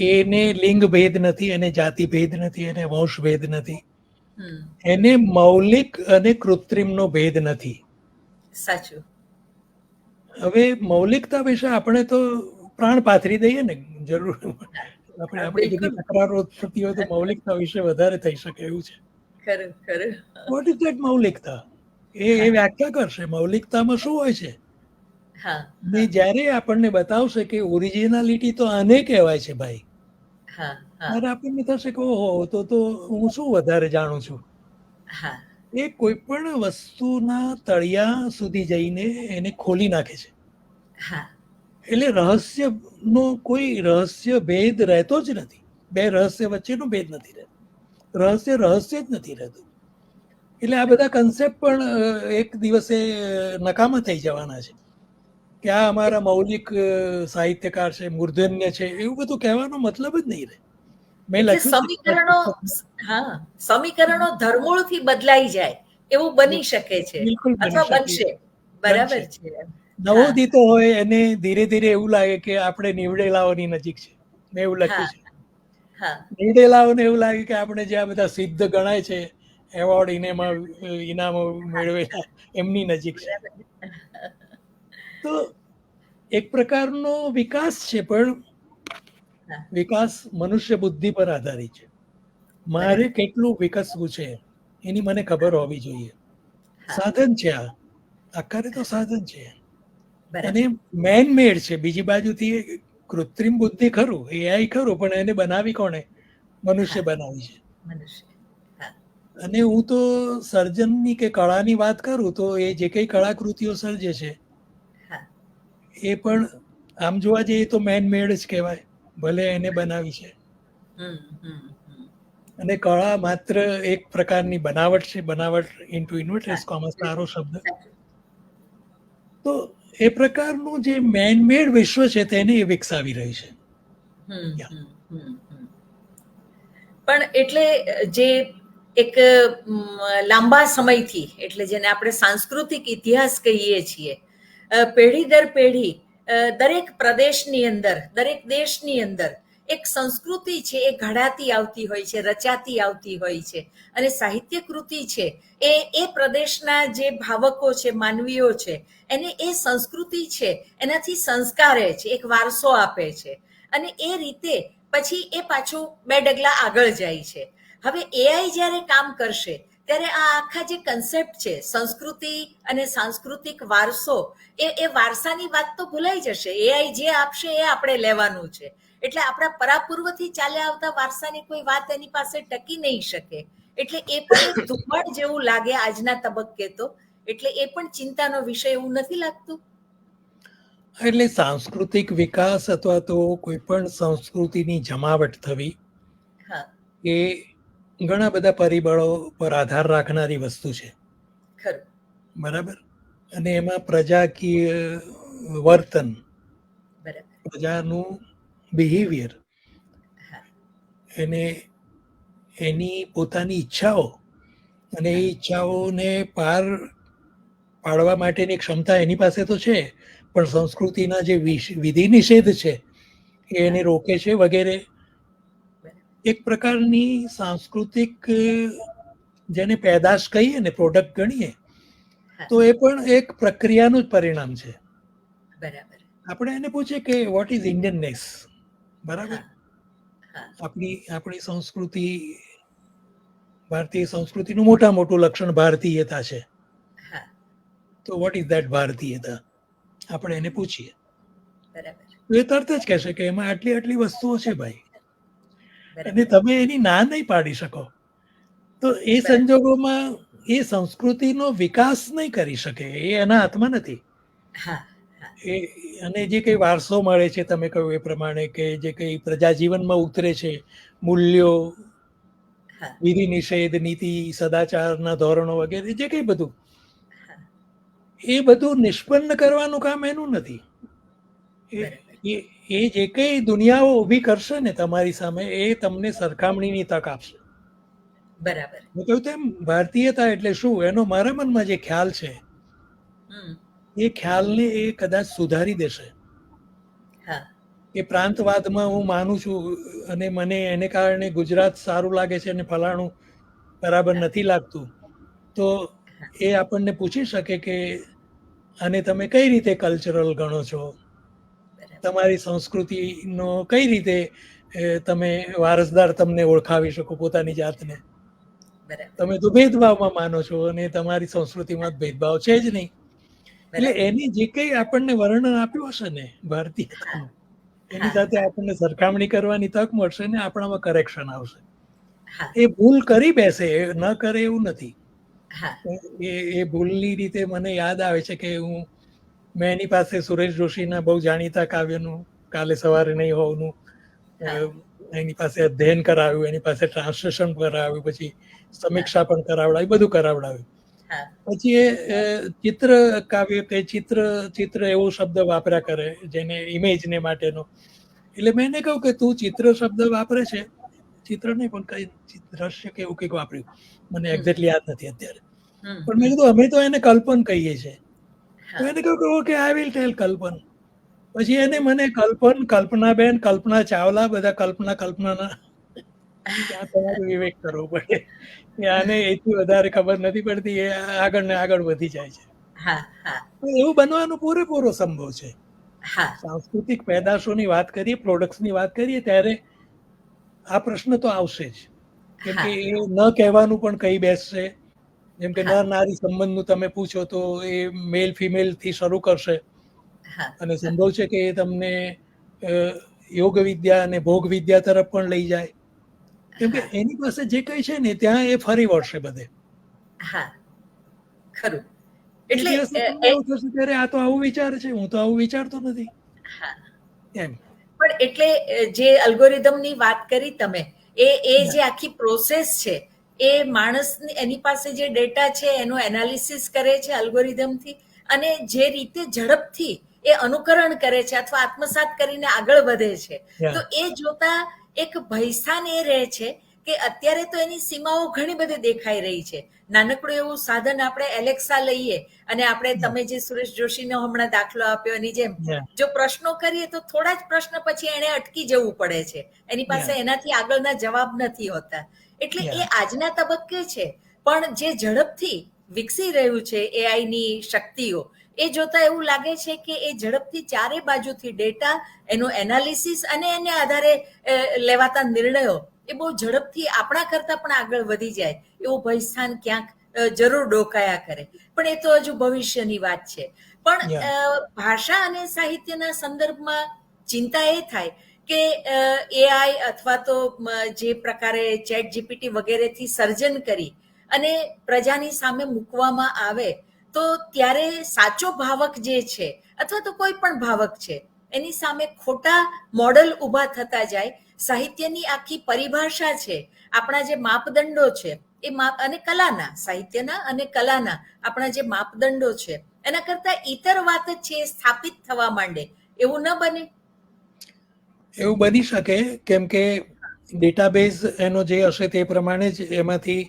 એને લિંગ ભેદ નથી, એને જાતિ ભેદ નથી, એને વંશ ભેદ નથી, હમ એને મૌલિક અને કૃત્રિમનો ભેદ નથી. સાચું. હવે મૌલિકતા વિશે આપણે તો પ્રાણ પાથરી દઈએ ને, જરૂર આપણી બધી તકરારો થતી હોય તો મૌલિકતા વિશે વધારે થઈ શકે એવું છે. ખરું ખરું. વોટ ઇઝ ધેટ મૌલિકતા? એ વ્યાખ્યા કરશે મૌલિકતામાં શું હોય છે. હા ને જ્યારે આપણને બતાવશે કે ઓરિજિનાલિટી તો આને કહેવાય છે ભાઈ, હા હા ત્યારે આપણને થશે કે ઓહો, તો હું શું વધારે જાણું છું. હા એ કોઈ પણ વસ્તુના તળિયા સુધી જઈને એને ખોલી નાખે છે. હા એટલે રહસ્યનો કોઈ રહસ્ય ભેદ રહેતો જ નથી. બે રહસ્ય વચ્ચેનો ભેદ નથી રહેતો. રહસ્ય જ નથી રહેતું. એટલે આ બધા કન્સેપ્ટ પણ એક દિવસે નકામા થઈ જવાના છે કે આ અમારા મૌલિક સાહિત્યકાર છે, મૂર્ધન્ય છે, એવું બધું કહેવાનો મતલબ જ નહીં રહે. મેં એટલે લખ્યું સમીકરણો ધરમૂળથી બદલાઈ જાય એવું બની શકે છે, બિલકુલ બની અથવા શકે, બનશે. બરાબર છે. નવો દીતો હોય એને ધીરે ધીરે એવું લાગે કે આપણે નીવડેલાઓની નજીક છે. મેં એવું લખ્યું છે. હા નીવડેલાઓને એવું લાગે કે આપણે જે આ બધા સિદ્ધ ગણાય છે, એવોર્ડ ઇનામો મેળવેલા, એમની નજીક છે. તો એક પ્રકારનો વિકાસ છે, પણ વિકાસ મનુષ્ય બુદ્ધિ પર આધારિત છે. મારે કેટલું વિકસવું છે એની મને ખબર હોવી જોઈએ. સાધન છે, આખરે તો સાધન છે, અને મેન મેડ છે. બીજી બાજુથી કૃત્રિમ બુદ્ધિ ખરું, એઆઈ ખરું, પણ એને બનાવી કોણે? મનુષ્ય બનાવી છે. અને હું તો સર્જનની કે કળાની વાત કરું તો એ જે કઈ કળાકૃતિઓ સર્જે છે એ પણ આમ જોવા જઈએ તો મેન મેડ જ કહેવાય, ભલે એને બનાવી છે. અને કળા માત્ર એક પ્રકારની બનાવટ છે. બનાવટ ઇન્ટુ ઇન્વર્ટેડ કોમર્સ, સારો શબ્દ. તો એ પ્રકારનું જે મેન મેડ વિશ્વ છે તેને એ વિકસાવી રહી છે. પણ એટલે જે એક લાંબા સમયથી, એટલે જેને આપણે સાંસ્કૃતિક ઇતિહાસ કહીએ છીએ, પેઢી દર પેઢી દરેક પ્રદેશની અંદર, દરેક દેશની અંદર એક સંસ્કૃતિ છે એ ઘડાતી આવતી હોય છે, રચાતી આવતી હોય છે. અને સાહિત્ય કૃતિ છે એ પ્રદેશના જે ભાવકો છે, માનવીઓ છે, એને એ સંસ્કૃતિ છે એનાથી સંસ્કારે છે, એક વારસો આપે છે. અને એ રીતે પછી એ પાછું બે ડગલા આગળ જાય છે. હવે એઆઈ જ્યારે કામ કરશે ત્યારે આ આખા જે કન્સેપ્ટ છે, સંસ્કૃતિ અને સાંસ્કૃતિક વારસો, એ વારસાની વાત તો ભૂલાઈ જશે. એઆઈ જે આપશે એ આપણે લેવાનું છે. એટલે આપણા પરાપૂર્વથી ચાલ્યા આવતા વારસાની કોઈ વાત એની પાસે ટકી નહીં શકે. એટલે એ પણ એક ધુમાડ જેવું લાગે આજના તબક્કે તો. એટલે એ પણ ચિંતાનો વિષય એવું નથી લાગતું? એટલે સાંસ્કૃતિક વિકાસ અથવા તો કોઈ પણ સંસ્કૃતિની જમાવટ થવી એ ઘણા બધા પરિબળો પર આધાર રાખનારી વસ્તુ છે. બરાબર. અને એમાં પ્રજાકીય વર્તન, પ્રજાનું બિહેવિયર, એને એની પોતાની ઈચ્છાઓ અને એ ઈચ્છાઓને પાર પાડવા માટેની ક્ષમતા એની પાસે તો છે, પણ સંસ્કૃતિના જે વિધિ નિષેધ છે એને રોકે છે વગેરે. એક પ્રકારની સાંસ્કૃતિક જેને પેદાશ કહીએ ને, પ્રોડક્ટ ગણીએ, તો એ પણ એક પ્રક્રિયાનું જ પરિણામ છે. આપણે એને પૂછીએ કે વોટ ઇઝ ઇન્ડિયનનેસ? બરાબર. આપણી સંસ્કૃતિ ભારતીય સંસ્કૃતિનું મોટું લક્ષણ ભારતીયતા છે. હા, તો વોટ ઇઝ ધેટ ભારતીયતા? આપણે એને પૂછીએ બરાબર, તો એ તરત જ કહેશે કે એમાં આટલી આટલી વસ્તુઓ છે ભાઈ, અને બરાબર, તમે એની ના નહીં પાડી શકો. તો એ બરાબર. સંજોગોમાં એ સંસ્કૃતિનો વિકાસ નહીં કરી શકે, એ એના હાથમાં નથી. હા, હા, એ અને જે કંઈ વારસો મળે છે, તમે કહ્યું એ પ્રમાણે, કે જે કંઈ પ્રજા જીવનમાં ઉતરે છે, મૂલ્યો, હા, વિધિ નિષેધ, નીતિ, સદાચારના ધોરણો વગેરે જે કંઈ બધું, હા, એ બધું નિષ્પન્ન કરવાનું કામ એનું નથી. બરાબર, એ એ જે કંઈ દુનિયાઓ ઊભી કરશે ને તમારી સામે, એ તમને સરખામણીની તક આપશે. બરાબર. હું કહ્યું તેમ ભારતીયતા એટલે શું, એનો મારા મનમાં જે ખ્યાલ છે, હમ, એ ખ્યાલને એ કદાચ સુધારી દેશે. હા, કે પ્રાંતવાદમાં હું માનું છું અને મને એને કારણે ગુજરાત સારું લાગે છે અને ફલાણું બરાબર હા, નથી લાગતું, તો હા, એ આપણને પૂછી શકે કે આને તમે કઈ રીતે કલ્ચરલ ગણો છો, બરાબર, તમારી સંસ્કૃતિનો કઈ રીતે તમે વારસદાર તમને ઓળખાવી શકો પોતાની જાતને. બરાબર, તમે તો ભેદભાવમાં માનો છો અને તમારી સંસ્કૃતિમાં ભેદભાવ છે જ નહીં. એટલે બરાબર. એની જે કંઈ આપણને વર્ણન આપ્યું હશે ને હા, ભારતીયતાનું, એની હા, સાથે હા, આપણને સરખામણી કરવાની તક મળશે ને આપણામાં કરેક્શન આવશે. હા, એ ભૂલ કરી બેસે, ન કરે એવું નથી. હા, એ ભૂલની રીતે મને યાદ આવે છે કે મેં એની પાસે સુરેશ જોશીના બહુ જાણીતા કાવ્યનું કાલે સવારે નહીં હોવનું હા, એની પાસે અધ્યયન કરાવ્યું, એની પાસે ટ્રાન્સલેશન કરાવ્યું, પછી હા, સમીક્ષા પણ કરાવડાવી, બધું કરાવડાવ્યું. હા, પછી એ ચિત્ર કાવ્ય કે ચિત્ર એવો શબ્દ વાપર્યા કરે જેને ઇમેજને માટેનો. એટલે મેં એને કહ્યું કે તું ચિત્ર શબ્દ વાપરે છે, ચિત્ર નહીં પણ કઈ દ્રશ્ય કે એવું કંઈક વાપર્યું, મને હમ, એક્ઝેક્ટલી યાદ નથી અત્યારે. હમ, પણ મેં હમ, કીધું અમે તો એને કલ્પન કહીએ છીએ. તો હા, એને કહ્યું કે ઓકે, આઈ વિલ ટેલ કલ્પન. પછી એને મને કલ્પન, કલ્પનાબેન, કલ્પના ચાવલા, બધા કલ્પનાના, ત્યાં તમારે વિવેક કરવો પડે. કે આને એથી વધારે ખબર નથી પડતી, એ આગળ ને આગળ વધી જાય છે. હા, હા, તો એવું બનવાનો પૂરેપૂરો સંભવ છે. હા, સાંસ્કૃતિક પેદાશોની વાત કરીએ, પ્રોડક્ટ્સની વાત કરીએ, ત્યારે આ પ્રશ્ન તો આવશે જ. કેમ કે હા, એ ન કહેવાનું પણ કહી બેસશે. જેમ કે હા, નર નારી સંબંધનું તમે પૂછો તો એ મેલ ફિમેલ થી શરૂ કરશે, હા, અને સંભવ છે કે એ તમને યોગ વિદ્યા અને ભોગ વિદ્યા તરફ પણ લઈ જાય. કેમ કે હા, એની પાસે જે કઈ છે ને ત્યાં એ ફરી વળશે બધે. હા, ખરું. એ એટલે દિવસે તમને એવું થશે ત્યારે આ તો આવું વિચારે છે, હું તો આવું વિચારતો નથી હા, એમ. પણ એટલે જે અલ્ગોરિધમની વાત કરી તમે, એ જે આખી પ્રોસેસ છે, એ માણસની એની પાસે જે ડેટા છે એનું એનાલિસિસ કરે છે અલ્ગોરિધમથી, અને જે રીતે ઝડપથી એ અનુકરણ કરે છે અથવા આત્મસાત કરીને આગળ વધે છે, તો યા એ જોતા એક ભયસ્થાન એ રહે છે કે અત્યારે તો એની સીમાઓ ઘણી બધી દેખાઈ રહી છે. નાનકડું એવું સાધન આપણે એલેક્સા લઈએ, અને આપણે તમે જે સુરેશ જોશીનો હમણાં દાખલો આપ્યો એની જેમ યા જો પ્રશ્નો કરીએ તો થોડા જ પ્રશ્ન પછી એને અટકી જવું પડે છે, એની પાસે યા એનાથી આગળના જવાબ નથી હોતા. એટલે એ યા આજના તબક્કે છે, પણ જે ઝડપથી વિકસી રહ્યું છે એઆઈની શક્તિઓ, એ જોતા એવું લાગે છે કે એ ઝડપથી ચારે બાજુથી ડેટા, એનું એનાલિસિસ અને એને આધારે લેવાતા નિર્ણયો એ બહુ ઝડપથી આપણા કરતા પણ આગળ વધી જાય એવું ભયસ્થાન ક્યાંક જરૂર ડોકાયા કરે. પણ એ તો હજુ ભવિષ્યની વાત છે. પણ યા ભાષા અને સાહિત્યના સંદર્ભમાં ચિંતા એ થાય કે એઆઈ અથવા તો જે પ્રકારે ચેટ જીપીટી વગેરેથી સર્જન કરી અને પ્રજાની સામે મૂકવામાં આવે, તો ત્યારે સાચો ભાવક જે છે અથવા તો કોઈ પણ ભાવક છે એની સામે ખોટા મોડલ ઊભા થતા જાય. સાહિત્યની આખી પરિભાષા છે, આપણા જે માપદંડો છે એ અને કલાના, સાહિત્યના અને કલાના આપણા જે માપદંડો છે એના કરતા ઈતર વાત જ છે એ સ્થાપિત થવા માંડે, એવું ન બને? એવું બની શકે, કેમ કે ડેટાબેઝ એનો જે હશે તે પ્રમાણે જ એમાંથી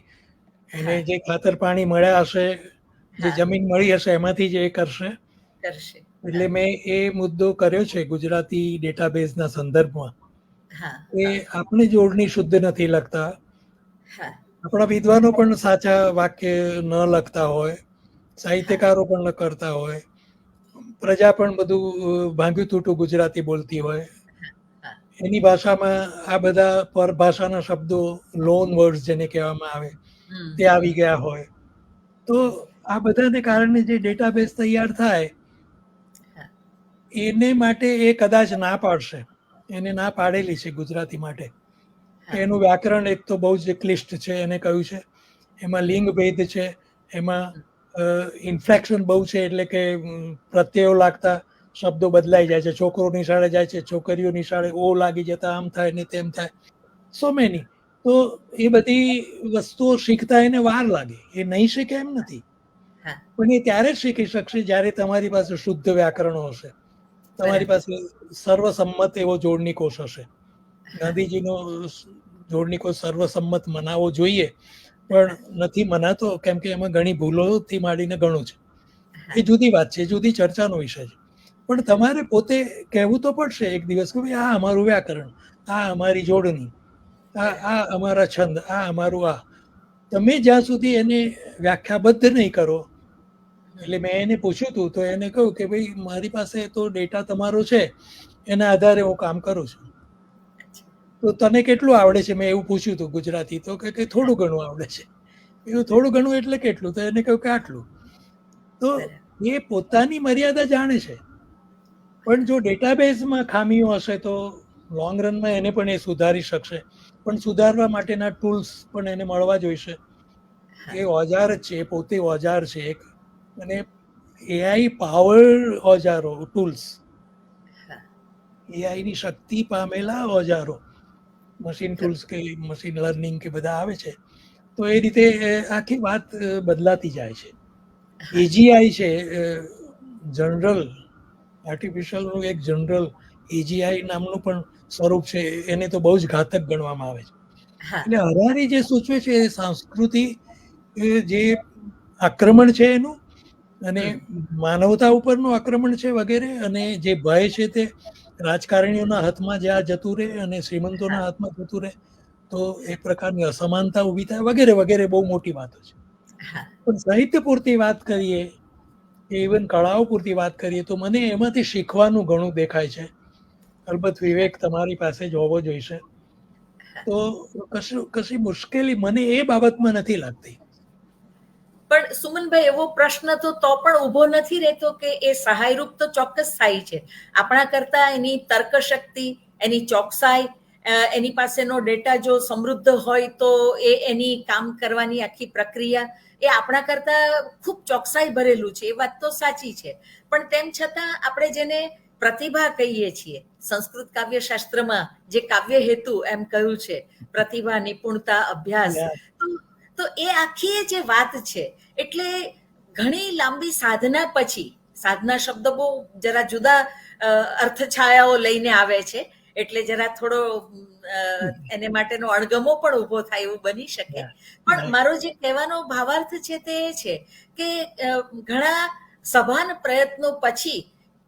એને હા, જે ખાતર પાણી મળ્યા હશે, જે હા, જમીન મળી હશે એમાંથી જ એ કરશે. કરશે. એટલે હા, મેં એ મુદ્દો કર્યો છે ગુજરાતી ડેટાબેઝના સંદર્ભમાં. હા, એ હા, આપણે જોડણી શુદ્ધ નથી લખતા, હા, આપણા વિદ્વાનો પણ સાચા વાક્ય ન લખતા હોય, હા, સાહિત્યકારો પણ ન કરતા હોય, પ્રજા પણ બધું ભાંગ્યું તૂટું ગુજરાતી બોલતી હોય. હા, એની ભાષામાં આ બધા પરભાષાના શબ્દો, લોન વર્ડ્સ જેને કહેવામાં આવે, હમ. તે આવી ગયા હોય. તો આ બધાને કારણે જે ડેટાબેઝ તૈયાર થાય હા. એને માટે એ કદાચ ના પાડશે, એને ના પાડેલી છે ગુજરાતી માટે. હા. એનું વ્યાકરણ એક તો બહુ જ ક્લિષ્ટ છે, એને કહ્યું છે. એમાં લિંગ ભેદ છે, એમાં ઇન્ફ્લેક્શન બહુ છે, એટલે કે પ્રત્યયો લાગતા શબ્દો બદલાઈ જાય છે. છોકરો નિશાળે જાય છે, છોકરીઓ નિશાળે ઓ લાગી જતા આમ થાય ને તેમ થાય, સો મેની. તો એ બધી વસ્તુઓ શીખતા એને વાર લાગે, એ નહીં શીખે એમ નથી. હા. પણ એ ત્યારે જ શીખી શકશે જ્યારે તમારી પાસે શુદ્ધ વ્યાકરણો હશે, તમારી બરાબર. પાસે સર્વસંમત એવો જોડણીકોષ હશે. ગાંધીજીનો જોડણીકોષ સર્વસંમત મનાવવો જોઈએ, પણ નથી મનાતો, કેમ કે એમાં ઘણી ભૂલોથી માંડીને ઘણું છે. એ જુદી વાત છે, જુદી ચર્ચાનો વિષય છે. પણ તમારે પોતે કહેવું તો પડશે એક દિવસ કે ભાઈ આ અમારું વ્યાકરણ, આ અમારી જોડણી, આ અમારા છંદ, આ અમારું આ. તમે જ્યાં સુધી એને વ્યાખ્યાબદ્ધ નહીં કરો. એટલે મેં એને પૂછ્યું હતું, તો એને કહ્યું કે ભાઈ મારી પાસે તો ડેટા તમારો છે, એના આધારે હું કામ કરું છું. તો તને કેટલું આવડે છે, મેં એવું પૂછ્યું હતું ગુજરાતી. તો કે થોડું ઘણું આવડે છે. એવું થોડું ઘણું એટલે કેટલું? તો એને કહ્યું કે આટલું. તો એ પોતાની મર્યાદા જાણે છે. પણ જો ડેટાબેઝમાં ખામીઓ હશે તો લોંગ રનમાં એને પણ એ સુધારી શકશે. પણ સુધારવા માટેના ટૂલ્સ પણ એને મળવા જોઈશે. એ ઓજાર જ છે, એ પોતે ઓજાર છે એક. અને એઆઈ પાવર ઓજારો, ટૂલ્સ, એઆઈની શક્તિ પામેલા ઓજારો, મશીન ટૂલ્સ કે મશીન લર્નિંગ કે બધા આવે છે. તો એ રીતે આખી વાત બદલાતી જાય છે. એજીઆઈ છે, જનરલ આર્ટિફિશિયલનું એક જનરલ એજીઆઈ નામનું પણ સ્વરૂપ છે. એને તો બહુ જ ઘાતક ગણવામાં આવે છે. એટલે હરારી જે સૂચવે છે એ સંસ્કૃતિ જે આક્રમણ છે એનું, અને માનવતા ઉપરનું આક્રમણ છે વગેરે. અને જે ભય છે તે રાજકારણીઓના હાથમાં જ્યાં જતું રહે અને શ્રીમંતોના હાથમાં જતું રહે, તો એક પ્રકારની અસમાનતા ઊભી થાય વગેરે વગેરે. બહુ મોટી વાતો છે. પણ સાહિત્ય પૂરતી વાત કરીએ, ઇવન કળાઓ પૂરતી વાત કરીએ, તો મને એમાંથી શીખવાનું ઘણું દેખાય છે. અલબત્ત વિવેક તમારી પાસે જ હોવો જોઈશે. તો કશી મુશ્કેલી મને એ બાબતમાં નથી લાગતી. પણ સુમનભાઈ, એવો પ્રશ્ન તો પણ ઊભો નથી રહેતો કે એ સહાયરૂપ તો ચોક્કસ થાય છે. આપણા કરતા એની તર્ક શક્તિ, એની ચોકસાઈ, એની પાસેનો ડેટા જો સમૃદ્ધ હોય તો એની કામ કરવાની આખી પ્રક્રિયા એ આપણા કરતા ખૂબ ચોકસાઈ ભરેલું છે. એ વાત તો સાચી છે. પણ તેમ છતાં આપણે જેને પ્રતિભા કહીએ છીએ, સંસ્કૃત કાવ્યશાસ્ત્રમાં જે કાવ્ય હેતુ એમ કહ્યું છે, પ્રતિભા, નિપુણતા, અભ્યાસ, તો એ આખી જે વાત છે, એટલે ઘણી લાંબી સાધના પછી, સાધના શબ્દ બહુ જરા જુદા અર્થ છાયાઓ લઈને આવે છે, એટલે જરા થોડો એને માટેનો અણગમો પણ ઊભો થાય એવું બની શકે. પણ મારો જે કહેવાનો ભાવાર્થ છે તે એ છે કે ઘણા સભાન પ્રયત્નો પછી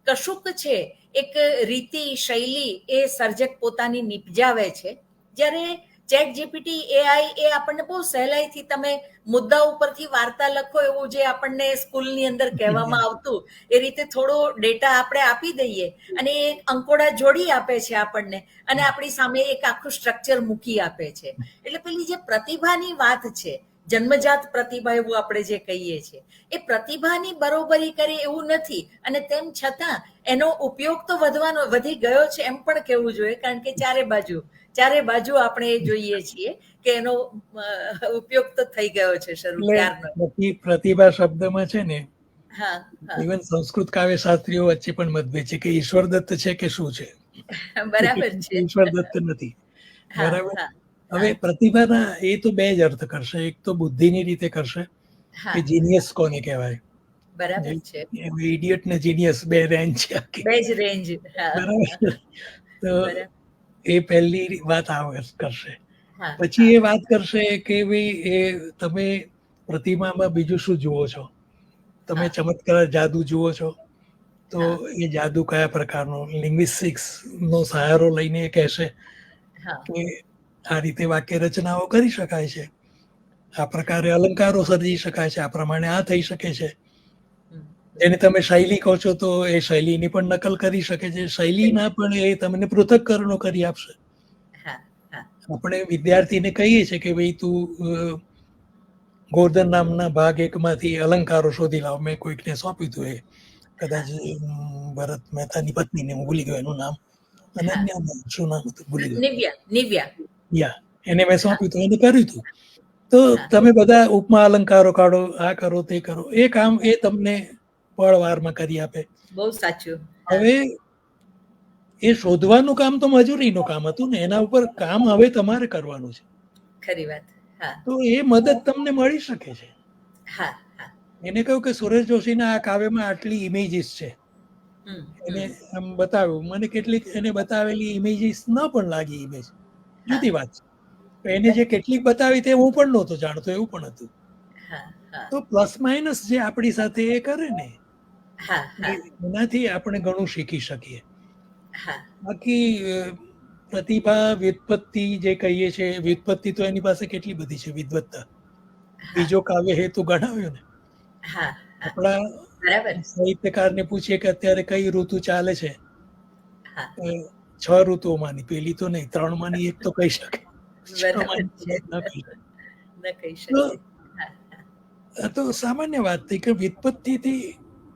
કશુંક છે એક રીતિ, શૈલી એ સર્જક પોતાની નિપજાવે છે. જ્યારે ચેટ જીપીટી, એઆઈ એ આપણને બહુ સહેલાઈથી તમે મુદ્દા ઉપરથી વાર્તા લખો એવું જે આપણને સ્કૂલની અંદર કહેવામાં આવતું, એ રીતે થોડો ડેટા આપણે આપી દઈએ અને એ અંકોડા જોડી આપે છે આપણને, અને આપણી સામે એક આખું સ્ટ્રક્ચર મૂકી આપે છે. એટલે પેલી જે પ્રતિભાની વાત છે, જન્મજાત પ્રતિભા એવું આપણે જે કહીએ છીએ, એ પ્રતિભાની બરોબરી કરે એવું નથી. અને તેમ છતાં એનો ઉપયોગ તો વધી ગયો છે એમ પણ કહેવું જોઈએ, કારણ કે ચારે બાજુ આપણે જોઈએ છીએ કે એનો ઉપયોગ તો થઈ ગયો છે શરૂ ત્યારનો. પ્રતિભા શબ્દમાં છે ને, હા, ઇવન સંસ્કૃત કાવ્ય શાસ્ત્રીઓ વચ્ચે પણ મતભેદ છે કે ઈશ્વર દત્ત છે કે શું છે. બરાબર છે. ઈશ્વર દત્ત નથી. બરાબર. હવે પ્રતિભાના એ તો બે જ અર્થ કરશે. એક તો બુદ્ધિની રીતે કરશે કે જીનિયસ કોને કહેવાય. બરાબર છે. ઇડિયટ ને જીનિયસ બે રેન્જ છે. બે જ રેન્જ. બરાબર. તો એ પહેલી વાત કરશે. પછી એ વાત કરશે કે ભાઈ એ તમે પ્રતિમામાં બીજું શું જુઓ છો. તમે ચમત્કાર, જાદુ જુઓ છો, તો એ જાદુ કયા પ્રકારનો. લિંગ્વિસ્ટિક્સ નો સહારો લઈને એ કહેશે કે આ રીતે વાક્ય રચનાઓ કરી શકાય છે, આ પ્રકારે અલંકારો સર્જી શકાય છે, આ પ્રમાણે આ થઈ શકે છે. જેને તમે શૈલી કહો છો, તો એ શૈલીની પણ નકલ કરી શકે છે. શૈલીના પણ એ તમને પૃથક્કરણો કરી આપશે. આપણે વિદ્યાર્થીને કહીએ છીએ કે ભાઈ તું ગોર્ધન નામના ભાગ એકમાંથી અલંકારો શોધી લાવો. મેં કોઈકને સોંપ્યું હતું, એ કદાચ ભરત મહેતાની પત્નીને, હું ભૂલી ગયો એનું નામ, અનન્યા શું નામ હતું ભૂલી ગયો, નિવ્યા, એને મેં સોંપ્યું હતું, એને કર્યું હતું. તો તમે બધા ઉપમા અલંકારો કાઢો, આ કરો તે કરો, એ કામ એ તમને પળવારમાં કરી આપે. બહુ સાચું. હવે એ શોધવાનું કામ તો મજૂરીનું કામ હતું ને, એના ઉપર કામ હવે તમારે કરવાનું છે. ખરી વાત. તો એ મદદ તમને મળી શકે છે. હા હા. એને કહ્યું કે સુરેશ જોશીના આ કાવ્યમાં આટલી ઇમેજીસ છે, એને આમ બતાવ્યું. મને કેટલીક એને બતાવેલી ઇમેજીસ ન પણ લાગી, ઇમેજ જુદી વાત છે. એને જે કેટલીક બતાવી તે હું પણ નહોતો જાણતો, એવું પણ હતું. તો પ્લસ માઇનસ જે આપણી સાથે એ કરે ને, એનાથી આપણે ઘણું શીખી શકીએ. બાકી પ્રતિભા, વ્યુત્પત્તિ જે કહીએ છીએ, વ્યુત્પત્તિ તો એની પાસે કેટલી બધી છે, વિદ્વત્તા. બીજો કાવ્ય હેતુ ગણાવ્યો ને. આપણા સાહિત્યકારને પૂછીએ કે અત્યારે કઈ ઋતુ ચાલે છે, 6 ઋતુઓમાંની, પેલી તો નહીં, 3 માંની એક તો કહી શકે. તો સામાન્ય વાત થઈ કે વ્યુત્પત્તિથી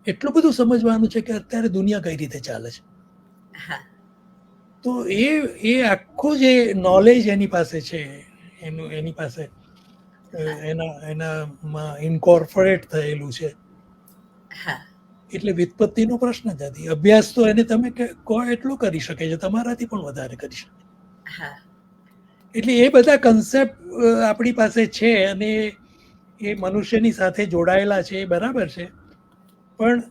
એટલું બધું સમજવાનું છે કે અત્યારે દુનિયા કઈ રીતે ચાલે છે. તો એ આખું જે નોલેજ એની પાસે છે, એની પાસે એનામાં ઇન્કોર્પોરેટ થયેલું છે. એટલે વ્યુત્પત્તિનો પ્રશ્ન જ નથી. અભ્યાસ તો એને તમે કહો એટલું કરી શકે છે, તમારાથી પણ વધારે કરી શકે. એટલે એ બધા કન્સેપ્ટ આપણી પાસે છે અને એ મનુષ્યની સાથે જોડાયેલા છે, એ બરાબર છે. પણ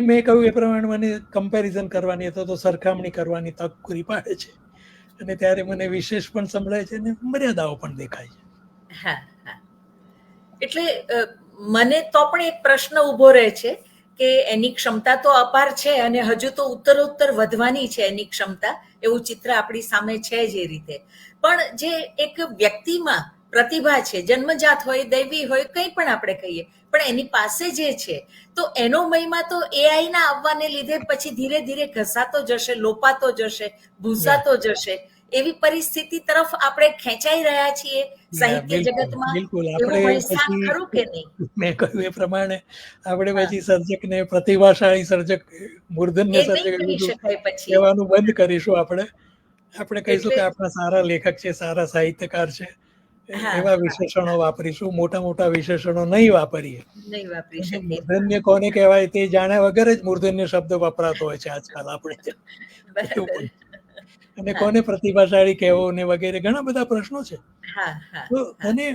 મેં કહ્યું એ પ્રમાણે મને કમ્પેરિઝન કરવાની અથવા તો સરખામણી કરવાની તક પૂરી પાડે છે, અને ત્યારે મને વિશેષ પણ સંભળાય છે અને મર્યાદાઓ પણ દેખાય છે. એટલે મને તો પણ એક પ્રશ્ન ઉભો રહે છે કે એની ક્ષમતા તો અપાર છે અને હજુ તો ઉત્તરોત્તર વધવાની છે એની ક્ષમતા, એવું ચિત્ર આપણી સામે છે જ એ રીતે. પણ જે એક વ્યક્તિમાં પ્રતિભા છે, જન્મજાત હોય, દૈવી હોય, કંઈ પણ આપણે કહીએ, પણ એની પાસે જે છે, તો એનો મહિમા તો એઆઈ ના આવવાને લીધે પછી ધીરે ધીરે ઘસાતો જશે, લોપાતો જશે, ભૂસાતો જશે. એવી પરિસ્થિતિ તરફ આપણે ખેંચાઈ રહ્યા છીએ સાહિત્ય જગતમાં. બિલકુલ. આપણે મેં કહ્યું એ પ્રમાણે આપણે પછી સર્જકને, પ્રતિભાશાળી સર્જક, મૂર્ધન્ય સર્જક કહેવાનું બંધ કરીશું. આપણે કહીશું કે આપણા સારા લેખક છે, સારા સાહિત્યકાર છે, એવા વિશેષણો વાપરીશું. મોટા મોટા વિશેષણો નહીં વાપરીએ. મૂર્ધન્ય કોને કહેવાય તે જાણ્યા વગર જ મૂર્ધન્ય શબ્દ વપરાતો હોય છે આજકાલ આપણે ત્યાં. અને કોને પ્રતિભાશાળી કહેવો ને વગેરે ઘણા બધા પ્રશ્નો છે. તો અને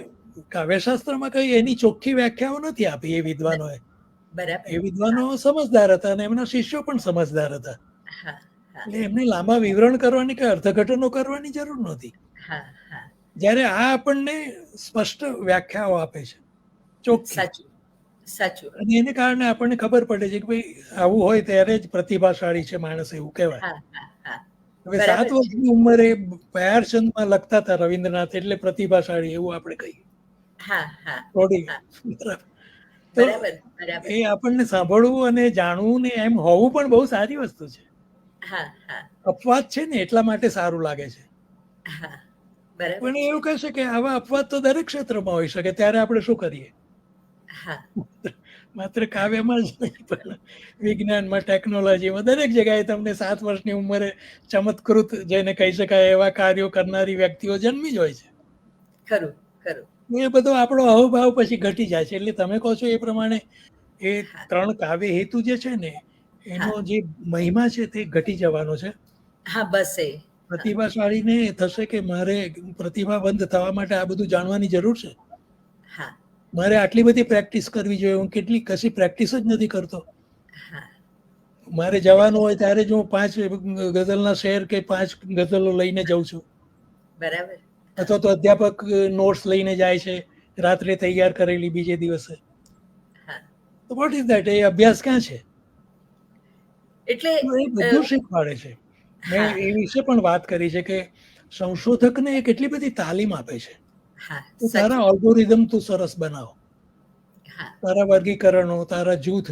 કાવ્યશાસ્ત્રમાં કઈ એની ચોખ્ખી વ્યાખ્યાઓ નથી આપી એ વિદ્વાનોએ. એ વિદ્વાનો સમજદાર હતા અને એમના શિષ્યો પણ સમજદાર હતા. એટલે એમને લાંબા વિવરણ કરવાની કે અર્થઘટનો કરવાની જરૂર નહોતી. જ્યારે આ આપણને સ્પષ્ટ વ્યાખ્યાઓ આપે છે, ચોખ્ખી. અને એને કારણે આપણને ખબર પડે છે કે ભાઈ આવું હોય ત્યારે જ પ્રતિભાશાળી છે માણસ, એવું કહેવાય. હવે 7 વર્ષની ઉંમરે પ્યારચંદમાં લખતા હતા રવિન્દ્રનાથ, એટલે પ્રતિભાશાળી એવું આપણે કહીએ. તો એ આપણને સાંભળવું અને જાણવું ને એમ હોવું પણ બહુ સારી વસ્તુ છે. અપવાદ છે ને એટલા માટે સારું લાગે છે. પણ એવું કહેશે કે આવા અપવાદ તો દરેક ક્ષેત્રમાં હોઈ શકે, ત્યારે આપણે શું કરીએ? માત્ર કાવ્યમાં જ નહીં, પણ વિજ્ઞાનમાં, ટેકનોલોજીમાં, દરેક જગ્યાએ તમને 7 વર્ષની ઉંમરે ચમત્કૃત જેને કહી શકાય એવા કાર્યો કરનારી વ્યક્તિઓ જન્મી જ હોય છે. ખરું ખરું. એ બધો આપણો અહોભાવ પછી ઘટી જાય છે. એટલે તમે કહો છો એ પ્રમાણે એ 3 કાવ્ય હેતુ જે છે ને, એનો જે મહિમા છે તે ઘટી જવાનો છે. પ્રતિભાશાળીને થશે કે મારે પ્રતિભાવંત થવા માટે આ બધું જાણવાની જરૂર છે, મારે આટલી બધી પ્રેક્ટિસ કરવી જોઈએ. હું કશી પ્રેક્ટિસ જ નથી કરતો. મારે જવાનું હોય ત્યારે જ હું 5 ગઝલના શેર કે 5 ગઝલો લઈને જાઉં છું. બરાબર. અથવા તો અધ્યાપક નોટ્સ લઈને જાય છે રાત્રે તૈયાર કરેલી બીજે દિવસે. તો વોટ ઇઝ ધેટ? એ અભ્યાસ ક્યાં છે? એટલે એ બધું શીખવાડે છે. મેં એ વિશે પણ વાત કરી છે કે સંશોધકને એ કેટલી બધી તાલીમ આપે છે. તારા અલ્ગોરિધમ તું સરસ બનાવો, તારા વર્ગીકરણો, તારા જૂથ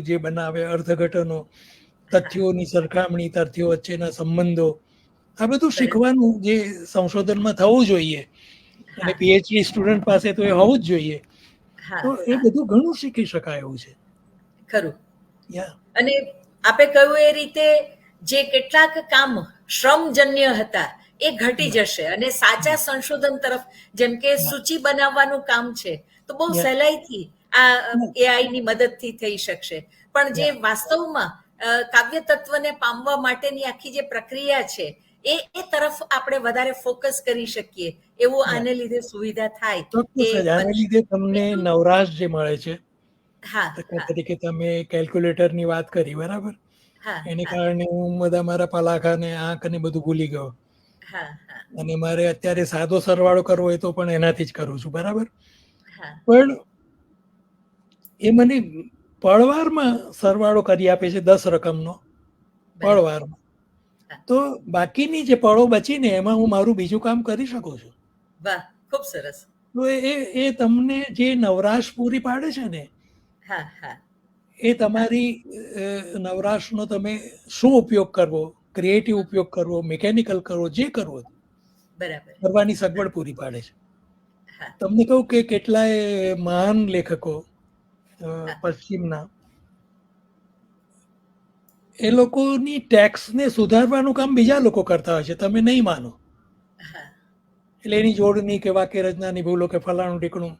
જે બનાવે, અર્થઘટનો, તથ્યોની સરખામણી, તથ્યો વચ્ચેના સંબંધો, આ બધું શીખવાનું જે સંશોધનમાં થવું જોઈએ. અને પીએચડી સ્ટુડન્ટ પાસે તો એ હોવું જ જોઈએ. હા તો એ હા બધું ઘણું શીખી શકાય એવું છે. ખરું. યા અને આપે કહ્યું એ રીતે જે કેટલાક કામ શ્રમજન્ય હતા એ ઘટી જશે અને સાચા સંશોધન તરફ, જેમ કે સૂચિ બનાવવાનું કામ છે, તો બહુ યા સહેલાઈથી આ એઆઈ ની મદદથી થઈ શકશે. પણ જે યા વાસ્તવમાં કાવ્ય તત્વને પામવા માટેની આખી જે પ્રક્રિયા છે એ તરફ આપણે વધારે ફોકસ કરી શકીએ એવું યા આને લીધે સુવિધા થાય ચોક્કસ એ જ આને બની લીધે શકે. તમને એટલું નવરાશ જે મળે છે, હા દાખલા હા તરીકે તમે કેલ્ક્યુલેટરની વાત કરી બરાબર, હા એને હા કારણે હું બધા મારા પલાખા ને આંખ ને બધું ભૂલી ગયો, હા હા અને મારે અત્યારે સાદો સરવાળો કરવો હોય તો પણ એનાથી જ કરું છું બરાબર. હા પણ એ મને પળવારમાં સરવાળો કરી આપે છે 10 રકમનો બરાબર. પળવારમાં. હા તો બાકીની જે પળો બચીને એમાં હું મારું બીજું કામ કરી શકું છું. વાહ, ખૂબ સરસ. તો એ તમને જે નવરાશ પૂરી પાડે છે ને, હા હા એ હા તમારી નવરાશનો તમે શું ઉપયોગ કરવો, ક્રિએટિવ ઉપયોગ કરવો, મિકેનિકલ કરવો, જે કરવો બરાબર. કરવાની સગવડ પૂરી પાડે છે. હા તમને કહું કે કેટલાય મહાન લેખકો હા પશ્ચિમના, એ લોકોની ટેક્સને સુધારવાનું કામ બીજા લોકો કરતા હોય છે, તમે નહીં માનો. હા એટલે એની જોડની કે વાક્ય રચનાની ભૂલો કે ફલાણું ટીકણું,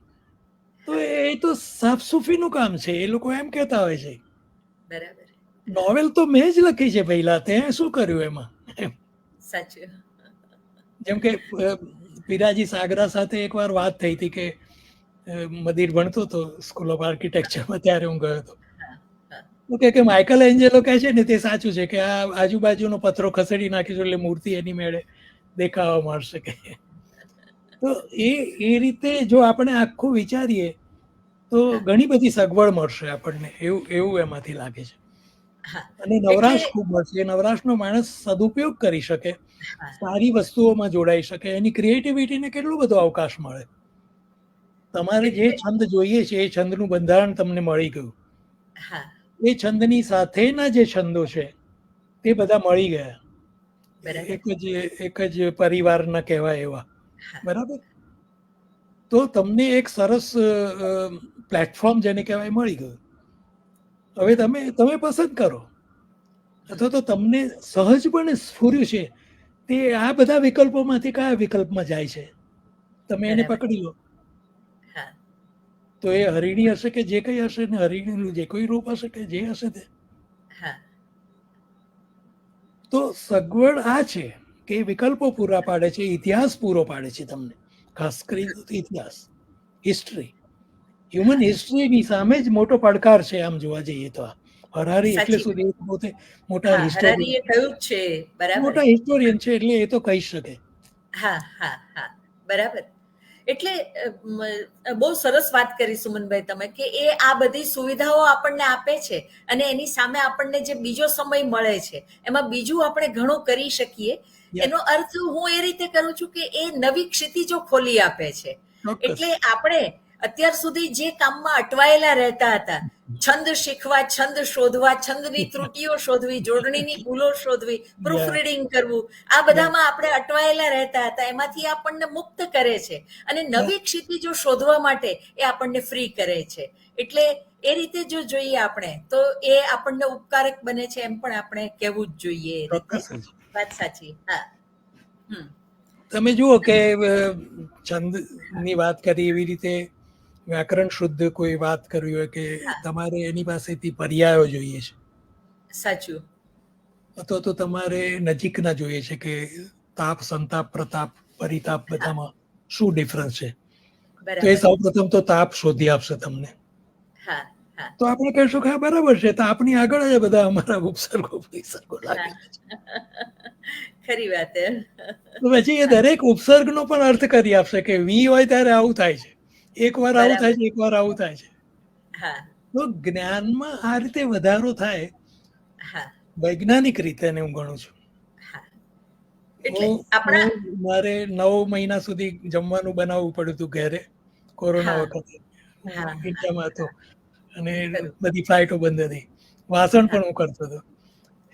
તો હા એ તો સાફ સુફીનું કામ છે. એ લોકો એમ કહેતા હોય છે બરાબર. હા નોવેલ તો મેં જ લખી છે પહેલા, તે શું કર્યું એમાં. સાચું. જેમ કે પીરાજી સાગરા સાથે એકવાર વાત થઈ હતી કે મદિર ભણતો હતો સ્કૂલ ઓફ આર્કિટેક્ચરમાં, ત્યારે હું ગયો હતો. હા હા તો કે માઇકલ એન્જેલો કહે છે ને તે સાચું છે કે આ આજુબાજુનો પથ્થરો ખસેડી નાખીશું એટલે મૂર્તિ એની મેળે દેખાવા મળશે કે. તો એ રીતે જો આપણે આખું વિચારીએ તો હા ઘણી બધી સગવડ મળશે આપણને, એવું એમાંથી લાગે છે. હા અને એટલે નવરાશ ખૂબ મળશે. એ નવરાશનો માણસ સદુપયોગ કરી શકે, હા સારી વસ્તુઓમાં જોડાઈ શકે, એની ક્રિએટિવિટીને કેટલો બધો અવકાશ મળે. તમારે જે એટલે છંદ જોઈએ છે એ છંદનું બંધારણ તમને મળી ગયું, હા એ છંદની સાથેના જે છંદો છે તે બધા મળી ગયા, બરાબર. એક જ પરિવારના કહેવાય એવા, હા બરાબર. તો તમને એક સરસ પ્લેટફોર્મ જેને કહેવાય મળી ગયું. હવે તમે પસંદ કરો, અથવા તો તમને સહજપણે સ્ફુર્યું છે તે આ બધા વિકલ્પોમાંથી કયા વિકલ્પમાં જાય છે, તમે એને બરાબર. પકડી લો. હા તો એ હરિણી હશે કે જે કંઈ હશે, ને હરિણીનું જે કોઈ રૂપ હશે કે જે હશે તે. હા તો સગવડ આ છે કે વિકલ્પો પૂરા પાડે છે, ઇતિહાસ પૂરો પાડે છે તમને, ખાસ કરીને ઇતિહાસ, હિસ્ટ્રી. હ્યુમન હા હિસ્ટ્રીની સામે જ મોટો પડકાર છે આમ જોવા જઈએ તો. હરારી એટલે સાચી શું, વાત. પોતે મોટા હા, હિસ્ટોરિયન, હરારીએ કહ્યું જ છે. બરાબર. મોટા હિસ્ટોરિયન છે એટલે એ તો કહી શકે. હા હા હા બરાબર. એટલે બહુ સરસ વાત કરી સુમનભાઈ તમે, કે એ આ બધી સુવિધાઓ આપણને આપે છે અને એની સામે આપણને જે બીજો સમય મળે છે એમાં બીજું આપણે ઘણું કરી શકીએ. યા એનો અર્થ હું એ રીતે કરું છું કે એ નવી ક્ષિતિજો ખોલી આપે છે. ચોક્કસ. એટલે આપણે અત્યાર સુધી જે કામમાં અટવાયેલા રહેતા હતા, છંદ શીખવા, છંદ શોધવા, છંદની ત્રુટિઓ શોધવી, જોડણીની ભૂલો શોધવી, પ્રૂફ યા રીડિંગ કરવું, આ યા બધામાં આપણે અટવાયેલા રહેતા હતા, એમાંથી આપણને મુક્ત કરે છે અને યા નવી ક્ષિતિજો શોધવા માટે એ આપણને ફ્રી કરે છે. એટલે એ રીતે જો જોઈએ આપણે તો એ આપણને ઉપકારક બને છે, એમ પણ આપણે કહેવું જ જોઈએ એ રીતે. ચોક્કસ જ. વાત સાચી. હા હમ તમે જુઓ કે છંદની વાત કરી એવી રીતે વ્યાકરણ શુદ્ધ કોઈ વાત કરવી હોય કે હા તમારે એની પાસેથી પર્યાયો જોઈએ છે, સાચું. અથવા તો તમારે નજીકના જોઈએ છે કે તાપ, સંતાપ, પ્રતાપ, પરિતાપ હા બધામાં શું ડિફરન્સ છે. તો એ બરાબર. સૌ પ્રથમ તો તાપ શોધી આપશે તમને. હા હા તો આપણે કહીશું કે હા બરાબર છે, તાપની આગળ જ બધા અમારા ઉપસર્ગો વિસર્ગો હા લાગેલા છે. ખરી વાત હે. તો પછી એ દરેક ઉપસર્ગનો પણ અર્થ કરી આપશે કે વી હોય ત્યારે આવું થાય છે, એક વાર આવું થાય બરાબર. છે, એક વાર આવું થાય છે. હા તો જ્ઞાનમાં આ રીતે વધારો થાય હા વૈજ્ઞાનિક રીતે, હું ગણું છું. હા એટલે આપણા હું મારે 9 મહિના સુધી જમવાનું બનાવવું પડ્યું હતું ઘરે, કોરોના હા વખતે હું હા હા ઇન્ડિયામાં હતો અને ખરું. બધી ફ્લાઇટો બંધ હતી. વાસણ હા પણ હું કરતો હતો.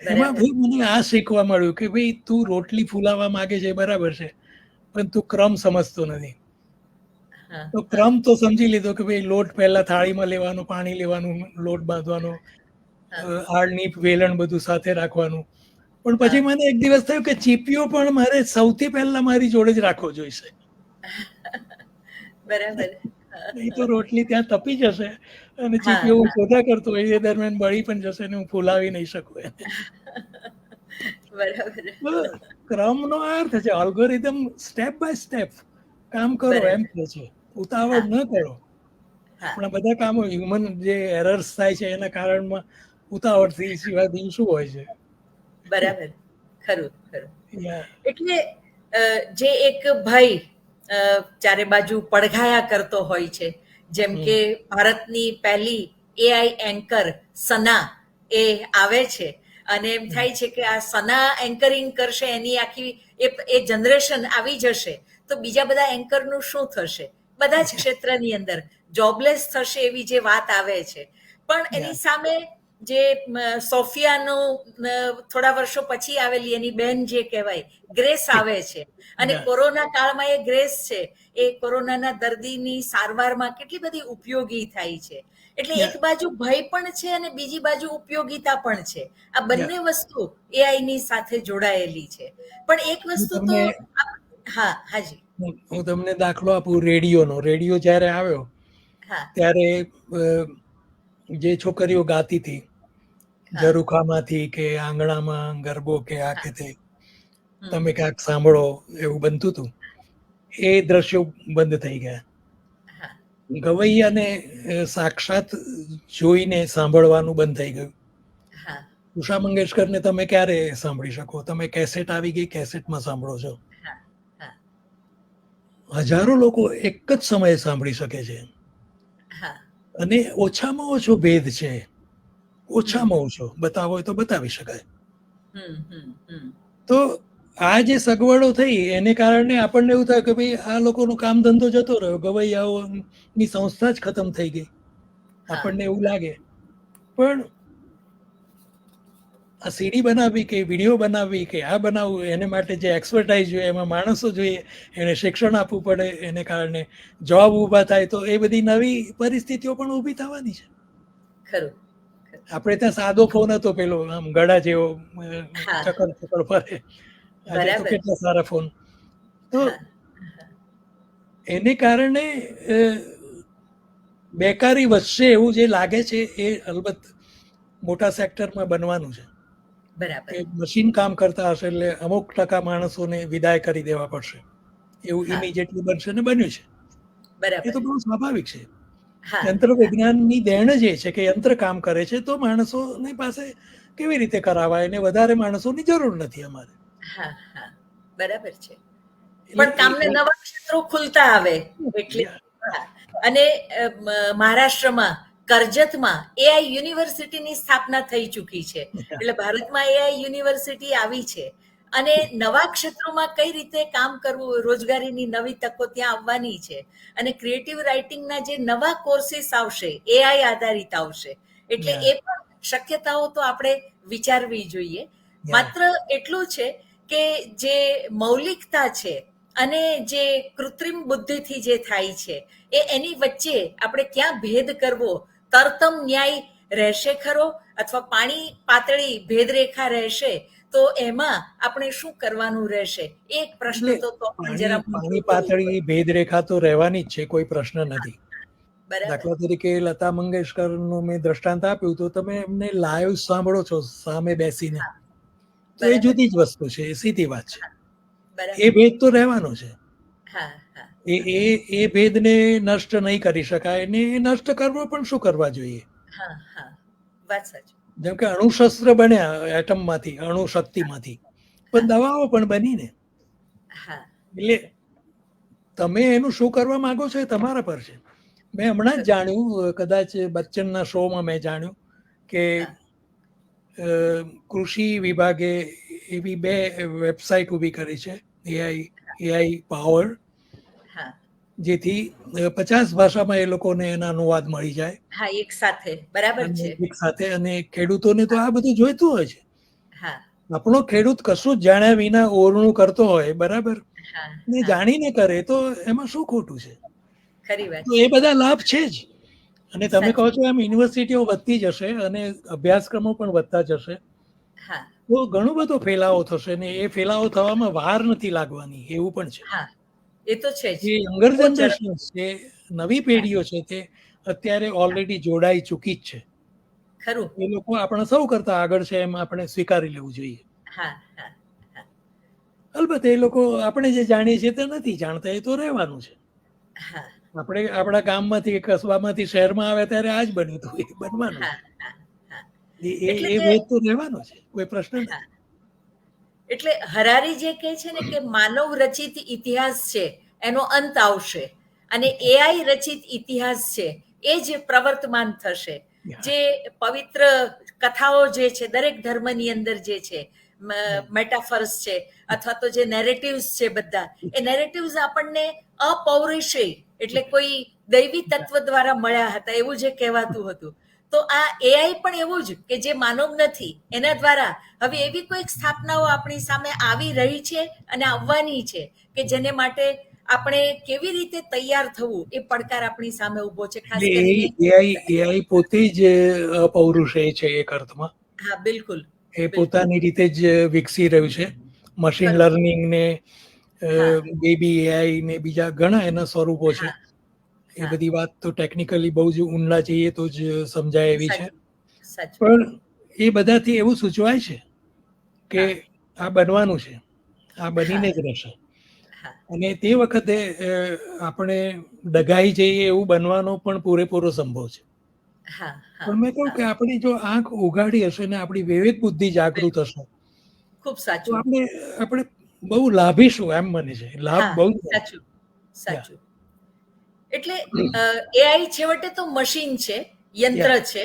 એમાં બરાબર. ભાઈ મને આ શીખવા મળ્યું કે ભાઈ તું રોટલી ફુલાવા માંગે છે બરાબર છે, પણ તું ક્રમ સમજતો નથી. હા તો ક્રમ તો સમજી લીધો કે ભાઈ લોટ પહેલા થાળીમાં લેવાનું, પાણી લેવાનું, લોટ બાંધવાનો, આળની વેલણ બધું સાથે રાખવાનું. પણ પછી મને એક દિવસ થયું કે ચીપિયો પણ મારે સૌથી પહેલા મારી જોડે જ રાખવો જોઈશે. બરાબર. નહીં તો રોટલી ત્યાં તપી જશે અને ચીપિયો હું શોધા કરતો હોય એ દરમિયાન બળી પણ જશે ને હું ફૂલાવી નહીં શકું એને. બરાબર. ક્રમનો અર્થ છે અલ્ગોરિધમ, સ્ટેપ બાય સ્ટેપ કામ કરો એમ કે છે. ઉતાવળ ન કરો. આપણા બધા કામો હ્યુમન જે એરર્સ થાય છે એના કારણમાં ઉતાવળથી સિવાય બીજું શું હોય છે. બરાબર, ખરું ખરું. એટલે જે એક ભાઈ ચારે બાજુ પડઘાયા કરતો હોય છે, જેમ કે ભારતની પહેલી એઆઈ એન્કર સના એ આવે છે અને એમ થાય છે કે આ સના એન્કરિંગ કરશે, એની આખી એ જનરેશન આવી જશે તો બીજા બધા એન્કરનું શું થશે? બધા જ ક્ષેત્રની અંદર જોબલેસ થશે એવી જે વાત આવે છે. પણ એની સામે જે સોફિયાનું થોડા વર્ષો પછી આવેલી એની બેન જે કહેવાય ગ્રેસ આવે છે, અને કોરોના કાળમાં એ ગ્રેસ છે એ કોરોનાના દર્દીની સારવારમાં કેટલી બધી ઉપયોગી થાય છે. એટલે એક બાજુ ભય પણ છે અને બીજી બાજુ ઉપયોગિતા પણ છે. આ બંને વસ્તુ એઆઈ ની સાથે જોડાયેલી છે. પણ એક વસ્તુ તો હાજી હું તમને દાખલો આપું રેડિયોનો. રેડિયો જ્યારે આવ્યો ત્યારે જે છોકરીઓ ગાતી હતી ઝરૂખામાંથી કે આંગણામાં ગરબો કે આ કે તે, તમે ક્યાંક સાંભળો એવું બનતું હતું, એ દ્રશ્યો બંધ થઈ ગયા. ગવૈયાને સાક્ષાત જોઈને સાંભળવાનું બંધ થઈ ગયું. ઉષા મંગેશકરને તમે ક્યારે સાંભળી શકો? તમે કેસેટ આવી ગઈ, કેસેટમાં સાંભળો છો. હજારો લોકો એક જ સમયે સાંભળી શકે છે અને ઓછામાં ઓછો ભેદ છે. ઓછામાં ઓછો બતાવો હોય તો બતાવી શકાય. તો આ જે સગવડો થઈ એને કારણે આપણને એવું થાય કે ભાઈ આ લોકોનો કામ ધંધો જતો રહ્યો, ગવૈયાઓની સંસ્થા જ ખતમ થઈ ગઈ, આપણને એવું લાગે. પણ આ સીડી બનાવવી કે વિડીયો બનાવવી કે આ બનાવવું, એને માટે જે એક્સપર્ટાઇઝ જોઈએ, એમાં માણસો જોઈએ, એને શિક્ષણ આપવું પડે, એને કારણે જોબ ઊભા થાય, તો એ બધી નવી પરિસ્થિતિઓ પણ ઊભી થવાની છે. ખરું. આપણે ત્યાં સાદો ફોન હતો પેલો, આમ ગળા જેવો, ચકર ચકર ફરે. આજે તો કેટલા સારા ફોન. તો એને કારણે બેકારી વધશે એવું જે લાગે છે એ અલબત્ત મોટા સેક્ટરમાં બનવાનું છે. બરાબર. મશીન કામ કરતા હશે એટલે અમુક ટકા માણસોને વિદાય કરી દેવા પડશે એવું ઇમિડિયેટલી બનશે ને બન્યું છે. એ તો બહુ સ્વાભાવિક છે. યંત્ર વિજ્ઞાનની દેણ જ એ છે કે યંત્ર કામ કરે છે તો માણસોની પાસે કેવી રીતે કરાવાય, અને વધારે માણસોની જરૂર નથી અમારે. બરાબર છે. પણ કામને નવા ક્ષેત્રો ખુલતા આવે એટલે. અને મહારાષ્ટ્રમાં કર્જતમાં એઆઈ યુનિવર્સિટીની સ્થાપના થઈ ચૂકી છે. એટલે ભારતમાં એઆઈ યુનિવર્સિટી આવી છે અને નવા ક્ષેત્રોમાં કઈ રીતે કામ કરવું, રોજગારીની નવી તકો ત્યાં આવવાની છે. અને ક્રિએટિવ રાઇટિંગના જે નવા કોર્સિસ આવશે, એઆઈ આધારિત આવશે, એટલે એ પણ શક્યતાઓ તો આપણે વિચારવી જોઈએ. માત્ર એટલું છે કે જે મૌલિકતા છે અને જે કૃત્રિમ બુદ્ધિથી જે થાય છે એની વચ્ચે આપણે ક્યાં ભેદ કરવો, તરતમ ન્યાય રહેશે ખરો અથવા પાણી પાતળી ભેદરેખા રહેશે, તો એમાં આપણે શું કરવાનું રહેશે? એક પ્રશ્ન તો પાણી પાતળી ભેદરેખા તો રહેવાની જ છે, કોઈ પ્રશ્ન નથી. દાખલા તરીકે લતા મંગેશકરનું મેં દ્રષ્ટાંત આપ્યું, તો તમે એમને લાઈવ સાંભળો છો સામે બેસીને, તો એ જુદી જ વસ્તુ છે, એ સીધી વાત છે. એ ભેદ તો રહેવાનો છે. એ ભેદને નષ્ટ નહીં કરી શકાય, ને એ નષ્ટ કરવો પણ શું કરવા જોઈએ. જેમ કે અણુશસ્ત્ર બન્યા એટમમાંથી, અણુ શક્તિમાંથી, પણ દવાઓ પણ બની ને. એટલે તમે એનું શું કરવા માંગો છો એ તમારા પર છે. મેં હમણાં જ જાણ્યું, કદાચ બચ્ચનના શોમાં મેં જાણ્યું કે કૃષિ વિભાગે એવી 2 વેબસાઇટ ઊભી કરી છે, એઆઈ પાવર, જેથી 50 ભાષામાં એ લોકોને એના અનુવાદ મળી જાય. એક સાથે. બરાબર છે. એક સાથે. અને ખેડૂતોને તો આ બધું જોઈતું હોય છે. આપણો ખેડૂત કશું જ જાણ્યા વિના ઓરણું કરતો હોય, બરાબર, ને જાણીને કરે તો એમાં શું ખોટું છે? ખરી વાત તો એ બધા લાભ છે જ. અને તમે કહો છો એમ યુનિવર્સિટીઓ વધતી જશે અને અભ્યાસક્રમો પણ વધતા જશે, હા તો ઘણો બધો ફેલાવો થશે ને એ ફેલાવો થવામાં વાર નથી લાગવાની, એવું પણ છે. હા એ તો છે જ. જે યંગર બહુ ઝડપ જનરેશન છે, નવી હા પેઢીઓ છે, તે અત્યારે ઓલરેડી જોડાઈ ચૂકી જ છે. ખરું. એ લોકો આપણે સૌ કરતા આગળ છે એમ આપણે સ્વીકારી લેવું જોઈએ. હા હા હા અલબત્ત એ લોકો આપણે જે જાણીએ છીએ તે નથી જાણતા, એ તો રહેવાનું છે. હા આપણે આપણા ગામમાંથી કસ્બામાંથી શહેરમાં આવે ત્યારે આ જ બન્યું હતું, એ બનવાનું હા છે. હા હા એ એટલે એ કે ભેદ તો રહેવાનો છે, કોઈ પ્રશ્ન હા નથી. એટલે હરારી જે કહે છે ને કે માનવ રચિત ઇતિહાસ છે એનો અંત આવશે અને એઆઈ રચિત ઇતિહાસ છે એ જ પ્રવર્તમાન થશે. જે પવિત્ર કથાઓ જે છે દરેક ધર્મની અંદર જે છે મેટાફર્સ છે અથવા તો જે નેરેટિવ્સ છે બધા એ નેરેટિવ્સ આપણને અપૌરુષેય એટલે કોઈ દૈવી તત્વ દ્વારા મળ્યા હતા એવું જે કહેવાતું હતું. તો આ એઆઈ પણ એવું જ કે જે માનવ નથી એના દ્વારા હવે એવી કોઈક સ્થાપનાઓ આપણી સામે આવી રહી છે અને આવવાની છે કે જેને માટે આપણે કેવી રીતે તૈયાર થવું એ પડકાર આપણી સામે ઉભો છે. ખાસ એટલે કરીને એઆઈ પોતે જ અપૌરુષેય છે એક અર્થમાં. હા બિલકુલ એ બિલકુલ પોતાની રીતે જ વિકસી રહ્યું છે. મશીન ખરું લર્નિંગ ને હા બેબી એઆઈ ને બીજા ઘણા એના સ્વરૂપો છે. હા એ હા બધી વાત તો ટેકનિકલી બહુ જ ઊંડા જઈએ તો જ સમજાય એવી છે. સાચું સાચું પણ એ બધાથી એવું સૂચવાય છે કે હા આ બનવાનું છે, આ હા બનીને જ રહેશે. હા અને તે વખતે આપણે ડઘાઈ જઈએ એવું બનવાનો પણ પૂરેપૂરો સંભવ છે. હા હા પણ મેં કહ્યું હા કે આપણી જો આંખ ઉઘાડી હશે ને આપણી વિવેક બુદ્ધિ જાગૃત બિલકુલ હશે ખૂબ તો સાચું. આપણે બહુ લાભીશું એમ મને છે. લાભ હા બહુ જ મળે. સાચું યા. સાચું. એટલે એઆઈ છેવટે તો મશીન છે, યંત્ર યા. છે.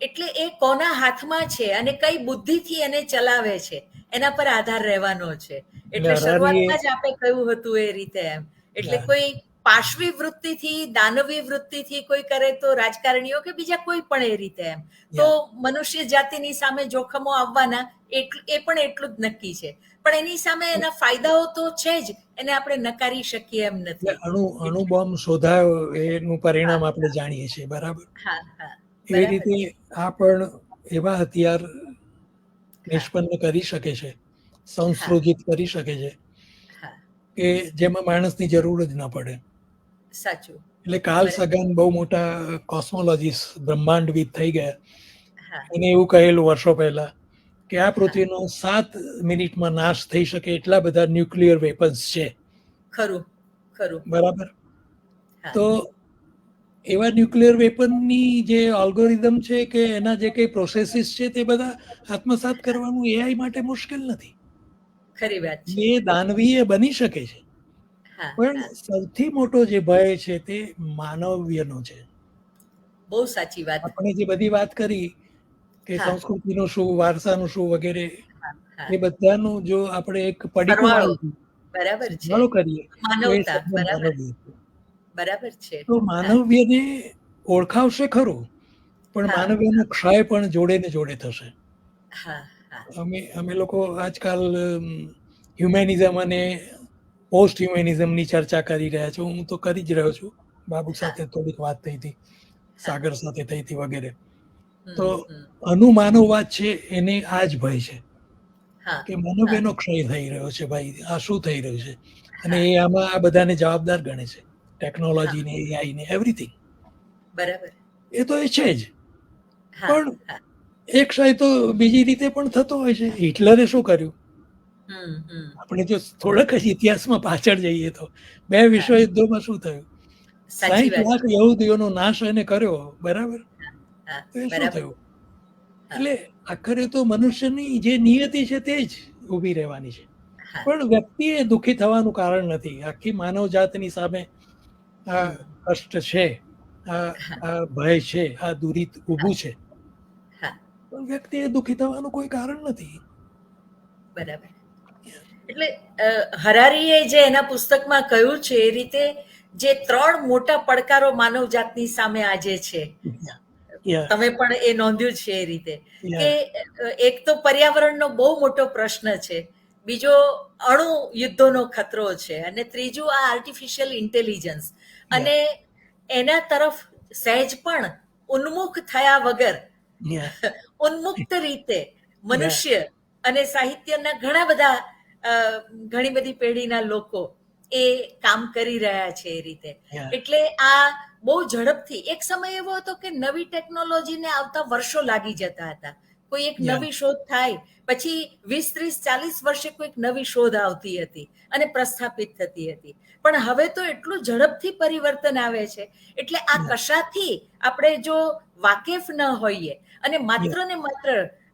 એટલે એ કોના હાથમાં છે અને કઈ બુદ્ધિથી એને ચલાવે છે એના પર આધાર રહેવાનો છે. અને એટલે હરારીએ શરૂઆતમાં જ આપણે કહ્યું હતું એ રીતે એમ. એટલે યા. કોઈ પાશવી વૃત્તિથી દાનવી વૃત્તિથી કોઈ કરે તો રાજકારણીઓ કે બીજા કોઈ પણ એ રીતે એમ તો યા. મનુષ્ય જાતિની સામે જોખમો આવવાના એ પણ એટલું જ નક્કી છે. પણ એની સામે એના ફાયદાઓ તો છે જ, એને આપણે નકારી શકીએ એમ એટલે નથી. અણુ બોમ્બ શોધાયો એનું પરિણામ હા આપણે જાણીએ છીએ, બરાબર. હા હા એવી બરાબર રીતે છે. આ પણ એવા હથિયાર હા નિષ્પન્ન કરી શકે છે, હા સંસ્કૃતિત કરી શકે છે હા કે જેમાં માણસની જરૂર જ ન પડે. સાચું. એટલે કાર્લ બરાબર. સગાન બહુ મોટા કોસ્મોલોજીસ્ટ બ્રહ્માંડવિદ થઈ ગયા. હા એને એવું કહેલું વર્ષો પહેલા કે આ હા પૃથ્વીનો 7 મિનિટમાં નાશ થઈ શકે એટલા બધા ન્યુક્લિયર વેપન્સ છે. ખરું ખરું. બરાબર. હા તો એવા ન્યુક્લિયર વેપનની જે ઓલ્ગોરિધમ છે કે એના જે કઈ પ્રોસેસીસ છે તે બધા આત્મસાત કરવાનું એઆઈ માટે મુશ્કેલ નથી. ખરી વાત છે. એ દાનવીય બની શકે છે. હા પણ હા સૌથી મોટો જે ભય છે તે માનવ્યનો છે. બહુ સાચી વાત. આપણે જે બધી વાત કરી કે હા સંસ્કૃતિનું શું, વારસાનું શું વગેરે, હા હા એ બધાનું જો આપણે એક પડીકું સરવાળો મારી દઈએ, બરાબર છે. સરવાળો કરીએ તો એ માનવતા શબ્દ બરાબર માનવીય છે. બરાબર છે. તો હા માનવ્યને ઓળખાવશે ખરું, પણ હા માનવીયનો ક્ષય પણ જોડે ને જોડે થશે. હા હા અમે લોકો આજકાલ હ્યુમેનિઝમ અને પોસ્ટ હ્યુમેનિઝમની ચર્ચા કરી રહ્યા છું. હું તો કરી જ રહ્યો છું. બાબુ હા સાથે થોડીક વાત થઈ હતી, હા સાગર સાથે થઈ હતી વગેરે. તો હમ અનુમાનવવાદ છે એને આ જ ભય છે હા કે હા માનવ્યનો ક્ષય થઈ રહ્યો છે. ભાઈ આ શું થઈ રહ્યું છે? અને હા એ આમાં આ બધાને જવાબદાર ગણે છે. હા ટેકનોલોજીને, એઆઈ ને એવરીથિંગ. બરાબર. એ તો એ છે જ. હા પણ હા એક ક્ષય તો બીજી રીતે પણ થતો હોય છે. હિટલરે શું કર્યું? હમ આપણે જો થોડાક જ ઇતિહાસમાં પાછળ જઈએ તો 2 હા વિશ્વયુદ્ધોમાં શું થયું? સાચી 60 વાત લાખ છે. યહૂદીઓનો નાશ એને કર્યો, બરાબર. હા તો એ શું બરાબર. થયું? હા એટલે આખરે તો મનુષ્યની જે નિયતિ છે તે જ ઊભી રહેવાની છે. હા પણ વ્યક્તિએ દુઃખી થવાનું કારણ નથી. આખી માનવ જાતની સામે આ હમ કષ્ટ છે, આ હા આ ભય છે, આ દુરિત હા ઊભું છે. હા પણ વ્યક્તિએ દુઃખી થવાનું કોઈ કારણ નથી. બરાબર. એટલે હરારીએ જે એના પુસ્તકમાં કહ્યું છે એ રીતે જે 3 મોટા પડકારો માનવ જાતની સામે આજે છે, યા તમે પણ એ નોંધ્યું છે એ રીતે કે યા એક તો પર્યાવરણનો બહુ મોટો પ્રશ્ન છે, બીજો અણુ યુદ્ધોનો ખતરો છે અને ત્રીજું આ આર્ટિફિશિયલ ઇન્ટેલિજન્સ. અને યા એના તરફ સહેજ પણ ઉન્મુખ થયા વગર Yeah, ઉન્મુક્ત રીતે yeah, મનુષ્ય અને સાહિત્યના ઘણા બધા ઘણી બધી પેઢીના લોકો એ કામ કરી રહ્યા છે એ રીતે. yeah, એટલે આ બહુ ઝડપથી, એક સમય એવો હતો કે નવી ટેકનોલોજીને આવતા વર્ષો લાગી જતા હતા. કોઈ એક yeah, નવી શોધ થાય પછી 20, 30, 40 વર્ષે કોઈક નવી શોધ આવતી હતી અને પ્રસ્થાપિત થતી હતી. પણ હવે તો એટલું ઝડપથી પરિવર્તન આવે છે, એટલે આ yeah, કશાથી આપણે જો વાકેફ ન હોઈએ અને yeah, માત્ર ને માત્ર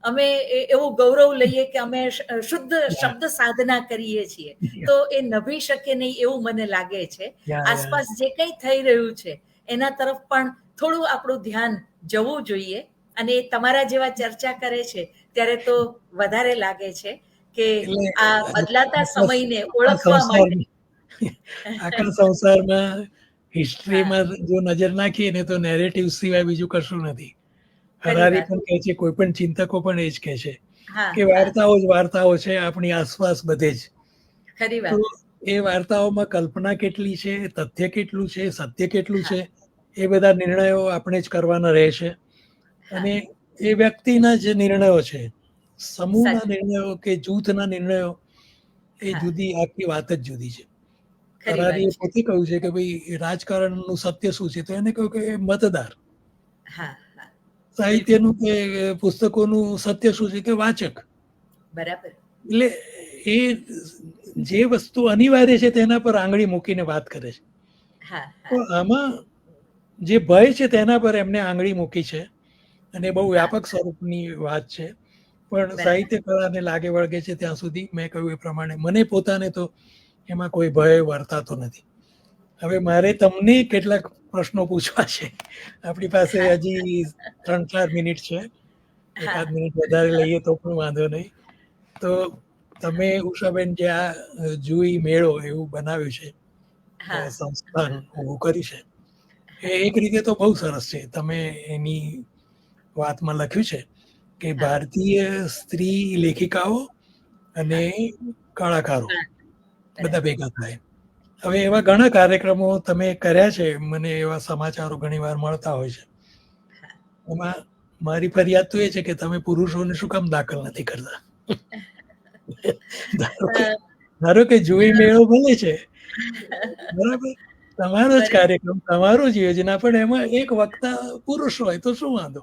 અમે એવું ગૌરવ લઈએ કે અમે શુદ્ધ yeah, શબ્દ સાધના કરીએ છીએ, yeah, તો એ નભી શકે નહીં એવું મને લાગે છે. yeah, yeah. આસપાસ જે કંઈ થઈ રહ્યું છે એના તરફ પણ થોડું આપણું ધ્યાન જવું જોઈએ. અને એ તમારા જેવા ચર્ચા કરે છે ત્યારે તો વધારે લાગે છે કે એટલે આ બદલાતા સમયને આખા ઓળખવા માટે. આખા સંસારમાં હા, હિસ્ટ્રીમાં જો નજર નાખીએ ને તો નેરેટિવ સિવાય બીજું કશું નથી. ખરી હરારી વાત. પણ કહે છે, કોઈ પણ ચિંતકો પણ એ જ કહે છે હા, કે હા, વાર્તાઓ છે આપણી આસપાસ બધે જ. ખરી તો વાત. એ વાર્તાઓમાં કલ્પના કેટલી છે, તથ્ય કેટલું છે, સત્ય કેટલું હા, છે, એ બધા નિર્ણયો આપણે જ કરવાના રહેશે. હા, અને એ વ્યક્તિના જે નિર્ણયો છે, સમૂહના સાચું. નિર્ણયો કે જૂથના નિર્ણયો, એ હા, જુદી, આખી વાત જ જુદી છે. ખરી વાત હરારીએ છે. પોતે કહ્યું છે કે ભાઈ રાજકારણનું સત્ય શું છે, તો એને કહ્યું કે મતદાર. હા, હા, બિલકુલ સાહિત્યનું કે પુસ્તકોનું સત્ય શું છે કે વાચક. બરાબર. એટલે એ જે વસ્તુ અનિવાર્ય છે તેના પર આંગળી મૂકીને વાત કરે છે. હા, તો હા, આમાં જે ભય છે તેના પર એમને આંગળી મૂકી છે અને બહુ હા, વ્યાપક સ્વરૂપની વાત છે. પણ બરાબર. સાહિત્ય કળાને લાગે વળગે છે ત્યાં સુધી મેં કહ્યું એ પ્રમાણે મને પોતાને તો એમાં કોઈ ભય વર્તાતો નથી. હવે મારે તમને કેટલાક પ્રશ્નો પૂછવા છે. આપણી પાસે હા, હજી 3-4 મિનિટ છે. હા, એકાદ મિનિટ વધારે લઈએ તો પણ વાંધો નહીં. તો તમે ઉષાબેન જે આ જુઈ મેળો એવું બનાવ્યું છે, હા, સંસ્થાન ઊભું કર્યું છે, એ એક રીતે તો બહુ સરસ છે. તમે એની વાતમાં લખ્યું છે કે હા, ભારતીય સ્ત્રી લેખિકાઓ અને હા, કલાકારો હા, બધા બરાબર. ભેગા થાય. હવે એવા ઘણા કાર્યક્રમો તમે કર્યા છે, મને એવા સમાચારો ઘણી વાર મળતા હોય છે. હા. એમાં મારી ફરિયાદ તો એ છે કે તમે પુરુષોને શું કામ દાખલ નથી કરતા. ધારો કે અ, ધારો કે જુઈ મેળો બને છે, બરાબર, તમારો જ બરાબર. કાર્યક્રમ, તમારો જ યોજના, પણ એમાં એક વક્તા પુરુષ હોય તો શું વાંધો.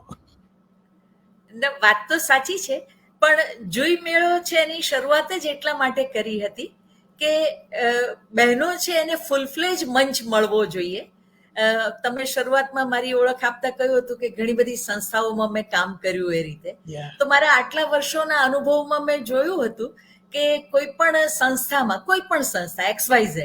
વાત તો સાચી છે, પણ જુઈ મેળો છે એની શરૂઆત જ એટલા માટે કરી હતી કે બહેનો છે એને ફૂલ ફ્લેજ મંચ મળવો જોઈએ. તમે શરૂઆતમાં મારી ઓળખ આપતા કહ્યું હતું કે ઘણી બધી સંસ્થાઓમાં મેં કામ કર્યું એ રીતે. યા તો મારા આટલા વર્ષોના અનુભવમાં મેં જોયું હતું કે કોઈ પણ સંસ્થામાં, કોઈ પણ સંસ્થા XYZ,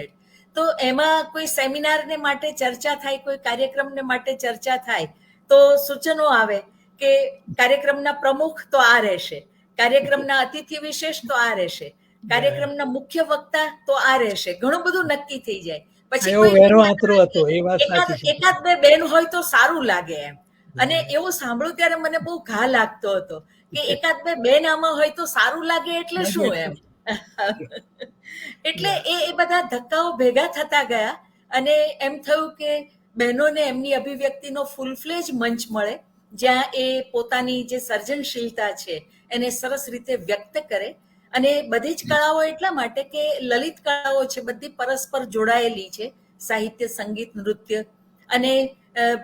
તો એમાં કોઈ સેમિનારને માટે ચર્ચા થાય, કોઈ કાર્યક્રમને માટે ચર્ચા થાય, તો સૂચનો આવે કે કાર્યક્રમના પ્રમુખ તો આ રહેશે, કાર્યક્રમના અતિથિ વિશેષ તો આ રહેશે, યા કાર્યક્રમના મુખ્ય વક્તા તો આ રહેશે, ઘણું બધું નક્કી થઈ જાય. પછી એવો કોઈ વેરો આતરો હતો, એ વાત એકાદ સાચી છે. એકાદ બે બેન હોય તો સારું લાગે એમ. અને યા. એવું સાંભળ્યું ત્યારે મને બહુ ઘા લાગતો હતો કે એકાદ બે બેન આમાં હોય તો સારું લાગે એટલે લાગે શું એટલે. એમ. એટલે યા એ બધા ધક્કાઓ ભેગા થતા ગયા અને એમ થયું કે બહેનોને એમની અભિવ્યક્તિનો ફૂલ ફ્લેજ મંચ મળે, જ્યાં એ પોતાની જે સર્જનશીલતા છે એને સરસ રીતે વ્યક્ત કરે. અને બધી જ કળાઓ એટલા માટે કે લલિત કળાઓ છે, બધી પરસ્પર જોડાયેલી છે, સાહિત્ય, સંગીત, નૃત્ય. અને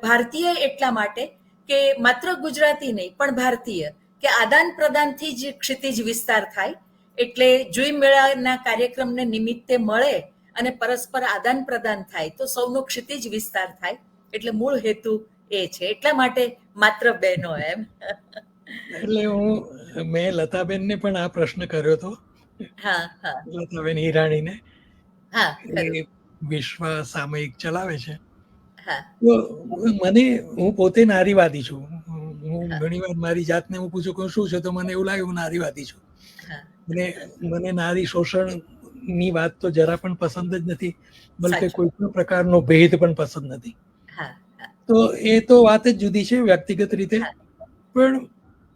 ભારતીય એટલા માટે કે માત્ર ગુજરાતી નહીં પણ ભારતીય, કે આદાન પ્રદાનથી જ ક્ષિતિજ વિસ્તાર થાય. એટલે જુઈ મેળાના કાર્યક્રમને નિમિત્તે મળે અને પરસ્પર આદાન પ્રદાન થાય તો સૌનો ક્ષિતિજ વિસ્તાર થાય. એટલે મૂળ હેતુ એ છે, એટલા માટે માત્ર બહેનો એમ. એટલે મેં લતાબેનને પણ આ પ્રશ્ન કર્યો હતો, હા, હા, લતાબેન હિરાણીને. હા, ખરું. એ વિશ્વ સામયિક ચલાવે છે. હા, તો હું પોતે નારીવાદી છું. હું હા, ઘણી વાર મારી જાતને હું પૂછું કે શું છે, તો મને એવું લાગે હું નારીવાદી છું. હા, અને મને નારી શોષણની વાત તો જરા પણ પસંદ જ નથી, બલકે સાચું. કોઈ પણ પ્રકારનો ભેદ પણ પસંદ નથી. હા, હા, તો એ તો વાત જ જુદી છે વ્યક્તિગત રીતે. હા, પણ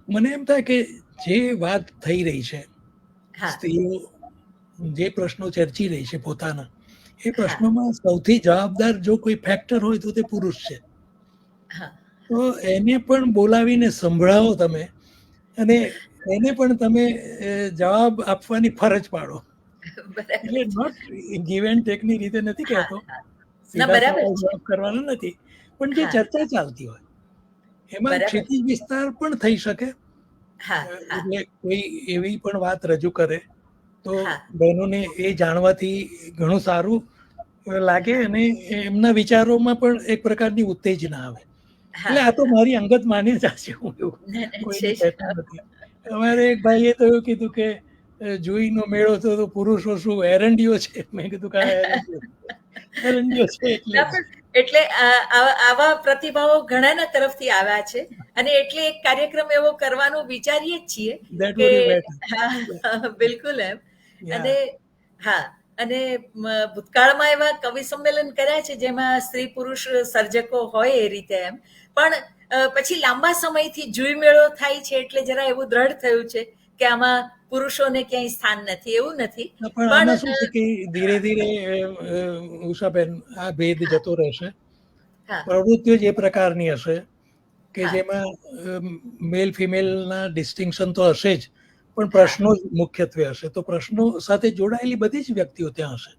મને એમ થાય કે જે વાત થઈ રહી છે, હા, સ્ત્રીઓ જે પ્રશ્નો ચર્ચી રહી છે પોતાના, એ પ્રશ્નોમાં સૌથી જવાબદાર જો કોઈ ફેક્ટર હોય તો તે પુરુષ છે. હા તો એને પણ બોલાવીને સંભળાવો તમે, અને એને પણ તમે જવાબ આપવાની ફરજ પાડો. બરાબર એટલે છે. નોટ ગીવ એન્ડ ટેકની રીતે નથી હા કહેતો, હા ના સીધા બરાબર સવાલ છે. જવાબ કરવાનો નથી, પણ જે હા ચર્ચા ચાલતી હોય એમાં બરાબર. ક્ષિતિજ વિસ્તાર પણ થઈ શકે. હા હા એટલે કોઈ એવી પણ વાત રજૂ કરે તો હા બહેનોને એ જાણવાથી ઘણું સારું લાગે, અને એમના વિચારોમાં પણ એક પ્રકારની ઉત્તેજના આવે. હા એટલે આ તો મારી અંગત માન્યતા છે, હું એવું ના, ના, કોઈને છે જ. કહેતો નથી. અમારે એક ભાઈએ તો એવું કીધું કે જોઈનો મેળો તો પુરુષો શું એરંડીઓ છે? મેં કીધું કે હા, એરંડીઓ છે એટલે ના, જ. પણ એટલે આવા પ્રતિભાવો ઘણાના તરફથી આવ્યા છે, અને એટલે એક કાર્યક્રમ એવો કરવાનું વિચારીએ જ છીએ That કે would be better. હા બિલકુલ એમ. અને Yeah. હા, અને ભૂતકાળમાં એવા કવિ સંમેલન કર્યા છે જેમાં સ્ત્રી પુરુષ સર્જકો હોય એ રીતે એમ, પણ પછી લાંબા સમયથી જુઈ મેળો થાય છે એટલે જરા એવું દ્રઢ થયું છે કે આમાં પુરુષોને ક્યાંય સ્થાન નથી, એવું નથી. પણ પણ આમાં શું છે કે ધીરે ધીરે ઉષાબેન આ ભેદ હા જતો રહેશે. હા પ્રવૃત્તિઓ જ એ પ્રકારની હશે કે હા જેમાં મેલ ફિમેલના ડિસ્ટિંક્શન તો હશે જ, પણ હા પ્રશ્નો જ મુખ્યત્વે હશે. તો પ્રશ્નો સાથે જોડાયેલી બધી જ વ્યક્તિઓ ત્યાં હશે,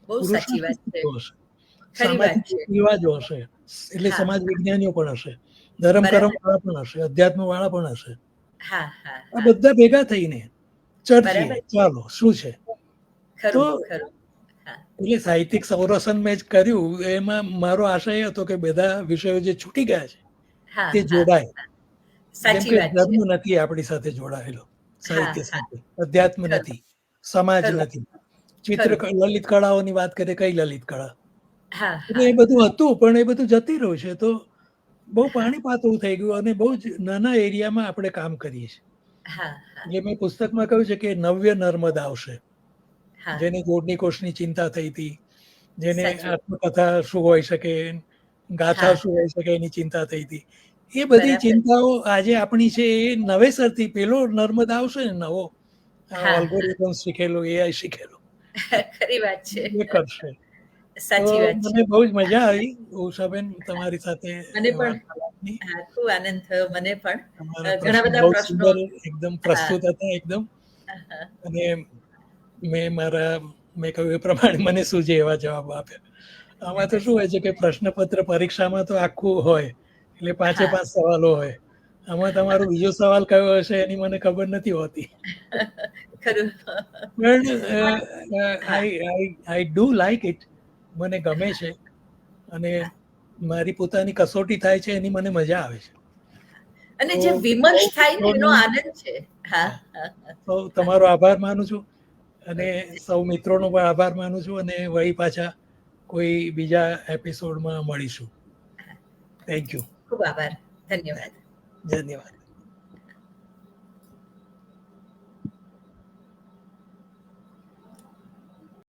બહુ સાચી પુરુષાર્થ વાત છે. હશે, ખરી વાત સામાજિક છે. રિવાજો હશે, એટલે હા સમાજ વિજ્ઞાનીઓ પણ હશે, ધર્મ કર્મ બરાબર. વાળા પણ હશે, અધ્યાત્મ વાળા પણ હશે. હા હા આ હા બધા ભેગા થઈને ચર્ચીએ, બરાબર. ચાલો શું છે. તો ખરું ખરું. હા એટલે સાહિત્યિક સંરક્ષણ મેં જ કર્યું, એમાં મારો આશય હતો કે બધા વિષયો જે છૂટી ગયા છે હા તે હા જોડાય. જેમ સાચી કે વાત છે. ધર્મ નથી આપણી સાથે જોડાયેલો, હા સાહિત્ય હા સાથે અધ્યાત્મ ખરું નથી, સમાજ ખરું નથી, ચિત્ર ખરું. લલિત કળાઓની વાત કરીએ, કઈ લલિત કળા, હા એટલે હા એ બધું હતું પણ એ બધું જતી રહ્યું છે. તો બહુ હા પાણી પાતળું થઈ ગયું, અને બહુ જ નાના એરિયામાં આપણે કામ કરીએ છીએ. હા હા એટલે મેં પુસ્તકમાં કહ્યું છે કે નવ્ય નર્મદા આવશે, હા જેને જોડની કોષની ચિંતા થઈ હતી, જેને સાચું. આત્મકથા શું હોઈ શકે, ગાથા હા શું હોઈ શકે એની ચિંતા થઈ હતી. એ બધી બરાબર. ચિંતાઓ આજે આપણી છે. એ નવેસરથી પેલો નર્મદા આવશે ને નવો, હા હા ઓલ્ગોરિધમ શીખેલો, એઆઈ શીખેલો, ખરી વાત છે. એ કરશે. તો સાચી વાત છે. મને બહુ જ મજા આવી ઉષાબેન તમારી સાથે મને પણ વાર્તાલાપની. હા, ખૂબ આનંદ થયો મને પણ. તમારા ઘણા પ્રશ્નો બધા બહુ પ્રશ્નો. સુંદર એકદમ હા પ્રસ્તુત હતા એકદમ. હા અને મેં કહ્યું એ પ્રમાણે મને સૂજે એવા જવાબ આપ્યા. આમાં તો શું હોય છે કે પ્રશ્નપત્ર પરીક્ષામાં તો આખું હોય, એટલે પાંચે હા પાંચ સવાલો હોય. આમાં તમારો બીજો સવાલ કયો હશે એની મને ખબર નથી હોતી. ખરું. પણ હા આઈ ડુ લાઈક ઇટ, મને ગમે છે, અને હા. મારી પોતાની કસોટી થાય છે એની મને મજા આવે છે. અને તો જે સૌ વિમર્શ થાય ને એનો મિત્રોનો આનંદ છે. હા હા સૌ હા તમારો આભાર માનું છું, અને ઓકે. સૌ મિત્રોનો પણ આભાર માનું છું, અને વળી પાછા કોઈ બીજા એપિસોડમાં મળીશું. Thank you. ખૂબ આભાર. ધન્યવાદ. ધન્યવાદ.